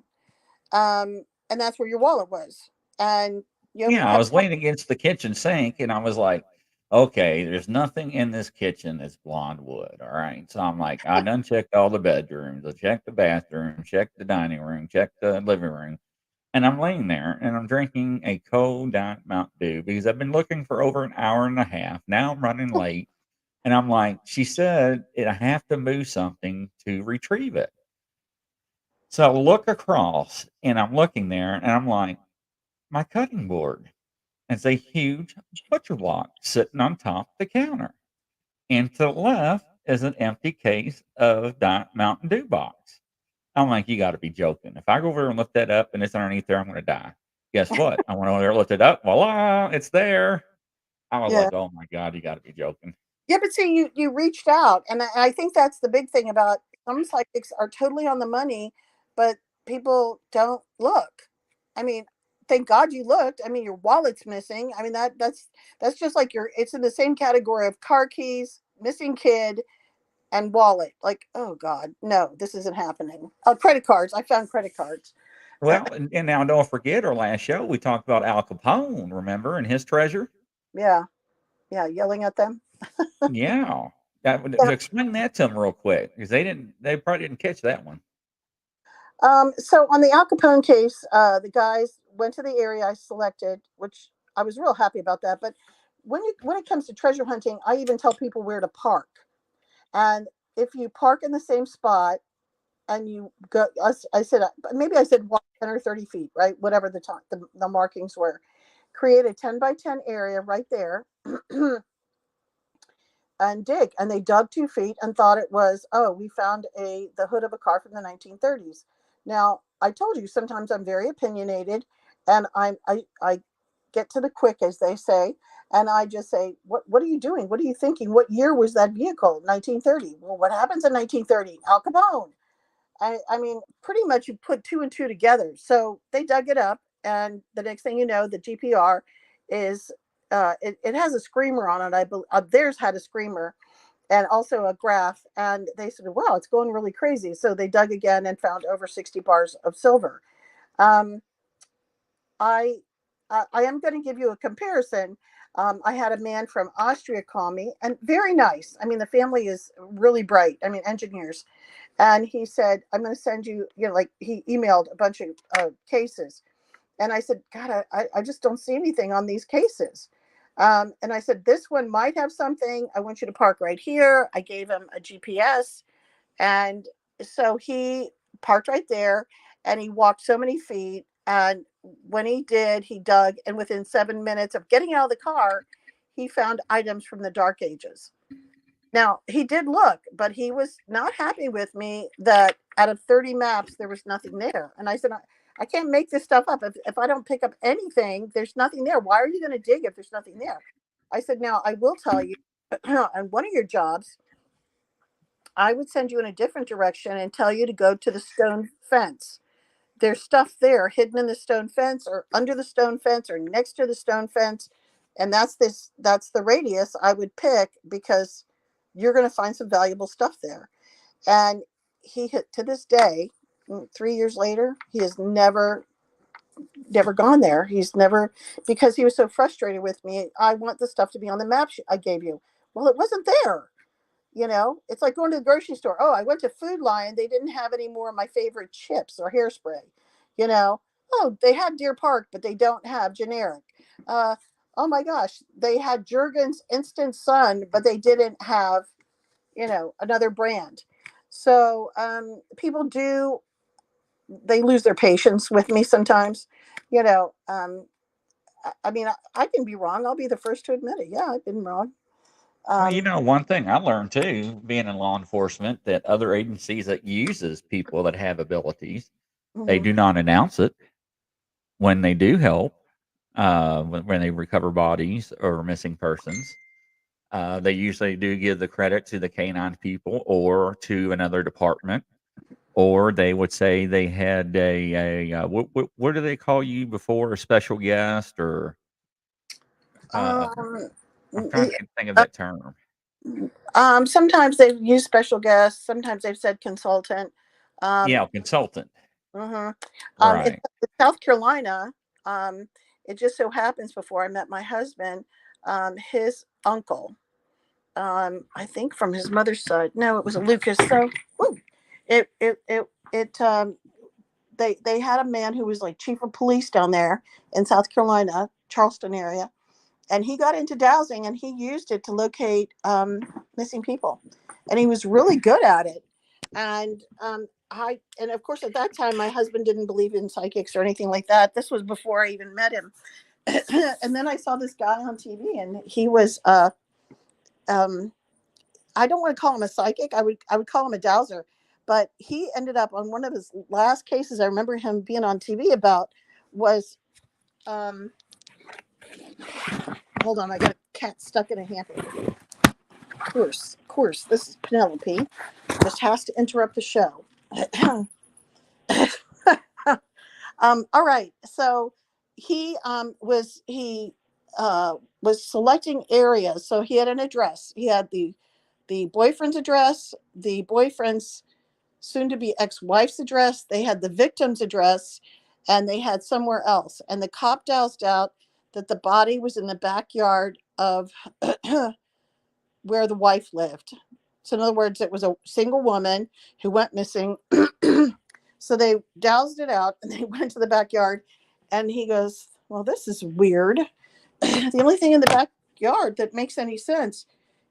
and that's where your wallet was. And you Yeah, I have was leaning against the kitchen sink and I was like, okay, there's nothing in this kitchen that's blonde wood. All right. So I'm like, I done checked all the bedrooms. I checked the bathroom, checked the dining room, checked the living room. And I'm laying there and I'm drinking a cold Diet Mountain Dew because I've been looking for over an hour and a half. Now I'm running late. And I'm like, she said I have to move something to retrieve it. So I look across and I'm looking there and I'm like, my cutting board. It's a huge butcher block sitting on top of the counter. And to the left is an empty case of Diet Mountain Dew box. I'm like, you got to be joking. If I go over and lift that up and it's underneath there, I'm going to die. Guess what? I went over there, lifted it up. Voila, it's there. I was yeah. like, oh my God, you got to be joking. Yeah, but see, you reached out, and I think that's the big thing about some psychics are totally on the money, but people don't look. I mean, thank God you looked. I mean, your wallet's missing. I mean, that's just like it's in the same category of car keys, missing kid, and wallet. Like, oh God, no, this isn't happening. Credit cards. I found credit cards. Well, and now don't forget our last show we talked about Al Capone, remember, and his treasure. Yeah, yeah, yelling at them. Yeah, Yeah. explain that to them real quick because they probably didn't catch that one. So on the Al Capone case, the guys went to the area I selected, which I was real happy about that. But when it comes to treasure hunting, I even tell people where to park. And if you park in the same spot and you go, I said, maybe I said walk 10 or 30 feet, right? Whatever the time, the markings were. Create a 10 by 10 area right there and dig. And they dug 2 feet and thought it was, oh, we found the hood of a car from the 1930s. Now, I told you sometimes I'm very opinionated, and I get to the quick, as they say, and I just say, what are you doing? What are you thinking? What year was that vehicle? 1930. Well, what happens in 1930? Al Capone. I mean, pretty much you put two and two together. So they dug it up, and the next thing you know, the GPR is it has a screamer on it. I believe theirs had a screamer and also a graph. And they said, wow, it's going really crazy. So they dug again and found over 60 bars of silver. Um, I I am going to give you a comparison. I had a man from Austria call me, and very nice. I mean, the family is really bright. I mean, engineers. And he said, I'm going to send you, like he emailed a bunch of cases. And I said, God, I just don't see anything on these cases. And I said, this one might have something. I want you to park right here. I gave him a GPS. And so he parked right there and he walked so many feet. And when he did, he dug. And within 7 minutes of getting out of the car, he found items from the Dark Ages. Now, he did look, but he was not happy with me that out of 30 maps, there was nothing there. And I said, I can't make this stuff up. If I don't pick up anything, there's nothing there. Why are you going to dig if there's nothing there? I said, now, I will tell you, on one of your jobs, I would send you in a different direction and tell you to go to the stone fence. There's stuff there hidden in the stone fence or under the stone fence or next to the stone fence. And that's the radius I would pick because you're going to find some valuable stuff there. And to this day, 3 years later, he has never gone there. He's never, because he was so frustrated with me. I want the stuff to be on the map I gave you. Well, it wasn't there. It's like going to the grocery store. Oh, I went to Food Lion. They didn't have any more of my favorite chips or hairspray. Oh, they had Deer Park, but they don't have generic. Oh my gosh, they had Jergens Instant Sun, but they didn't have, another brand. So people they lose their patience with me sometimes. I mean, I can be wrong. I'll be the first to admit it. Yeah, I've been wrong. Um, Well, one thing I learned too, being in law enforcement, that other agencies that uses people that have abilities, they mhm. do not announce it when they do help, when they recover bodies or missing persons. They usually do give the credit to the canine people or to another department, or they would say they had what do they call you before, a special guest, or uh, Um, I'm trying to think of uh, that term. Sometimes they've used special guests. Sometimes they've said consultant. Um, Yeah, consultant. mhm. In Right. South Carolina, um, it just so happens before I met my husband, his uncle, I think from his mother's side. No, it was a Lucas. So, woo, it they had a man who was like chief of police down there in South Carolina, Charleston area, and he got into dowsing and he used it to locate missing people, and he was really good at it. And and of course at that time my husband didn't believe in psychics or anything like that. This was before I even met him. And then I saw this guy on TV, and he was um, I don't want to call him a psychic. I would call him a dowser. But he ended up on one of his last cases. I remember him being on TV about was um, hold on, I got a cat stuck in a hamper. Of course, this is Penelope. Just has to interrupt the show. All right, so was selecting areas. So he had an address. He had the boyfriend's address, the boyfriend's soon to be ex-wife's address. They had the victim's address, and they had somewhere else. And the cop dowsed out that the body was in the backyard of where the wife lived. So in other words, it was a single woman who went missing. So they doused it out and they went to the backyard, and he goes, well, this is weird. The only thing in the backyard that makes any sense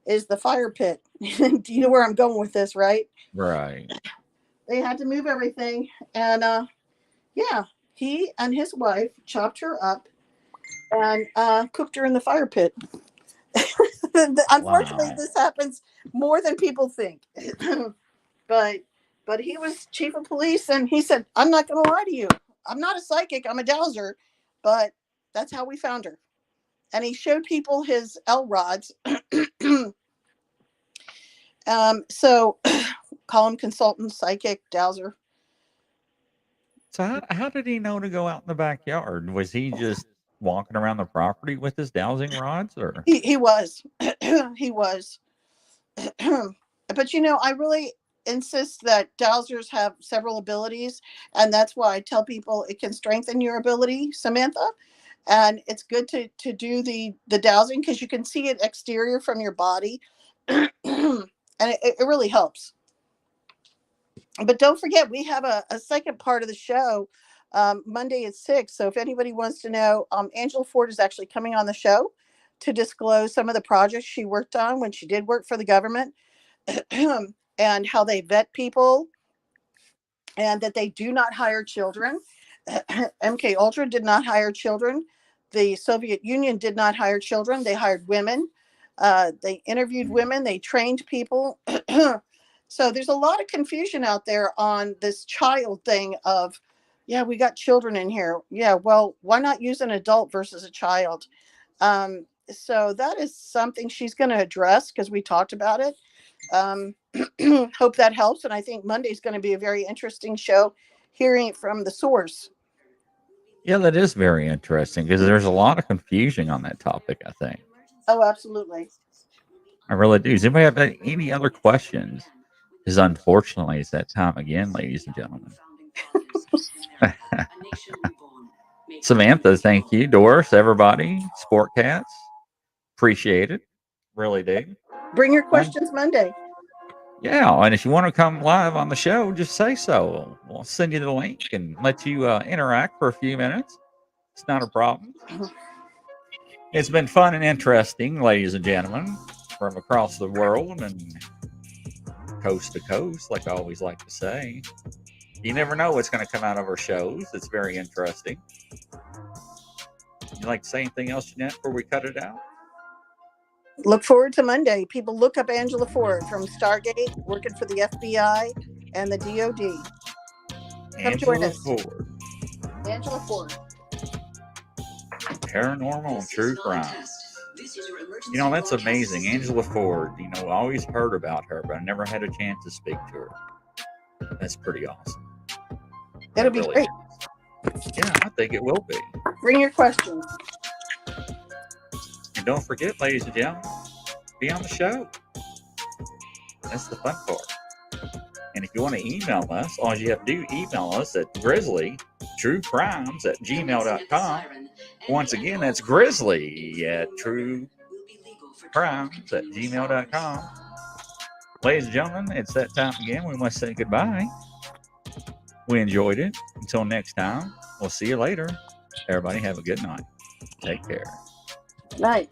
is the fire pit. Do you know where I'm going with this, right? Right. They had to move everything. And yeah, he and his wife chopped her up and cooked her in the fire pit. Unfortunately, this happens more than people think. But he was chief of police, and he said, I'm not going to lie to you. I'm not a psychic. I'm a dowser. But that's how we found her. And he showed people his L rods. So call him consultant, psychic, dowser. So how did he know to go out in the backyard? Was he just walking around the property with his dowsing rods, or He was. He was. But I really insist that dowsers have several abilities, and that's why I tell people it can strengthen your ability, Samantha. And it's good to do the dowsing because you can see it exterior from your body. And it really helps. But don't forget, we have a second part of the show Monday at 6. So if anybody wants to know, Angela Ford is actually coming on the show to disclose some of the projects she worked on when she did work for the government and how they vet people and that they do not hire children. MK Ultra did not hire children. The Soviet Union did not hire children. They hired women. They interviewed women. They trained people. So there's a lot of confusion out there on this child thing of, yeah, we got children in here. Yeah, well, why not use an adult versus a child? So that is something she's going to address because we talked about it. Hope that helps. And I think Monday's going to be a very interesting show, hearing it from the source. Yeah, that is very interesting because there's a lot of confusion on that topic, I think. Oh, absolutely. I really do. Does anybody have any other questions? Because unfortunately, it's that time again, ladies and gentlemen. Samantha, thank you. Doris, everybody, Sport Cats, appreciate it. Really do. Bring your questions Monday. Yeah, and if you want to come live on the show, just say so. We'll send you the link and let you interact for a few minutes. It's not a problem. It's been fun and interesting, ladies and gentlemen, from across the world and coast to coast, like I always like to say. You never know what's going to come out of our shows. It's very interesting. You like to say anything else, Jeanette, before we cut it out? Look forward to Monday. People look up Angela Ford from Stargate, working for the FBI and the DOD. Come join us. Ford. Angela Ford. Paranormal and true crime. That's amazing. Angela Ford, I always heard about her, but I never had a chance to speak to her. That's pretty awesome. It'll be great. Yeah, I think it will be. Bring your questions. And don't forget, ladies and gentlemen, be on the show. That's the fun part. And if you want to email us, all you have to do, email us at grizzlytruecrimes@gmail.com. Once again, that's grizzlytruecrimes@gmail.com. Ladies and gentlemen, it's that time again. We must say goodbye. We enjoyed it. Until next time, we'll see you later. Everybody have a good night. Take care. Night.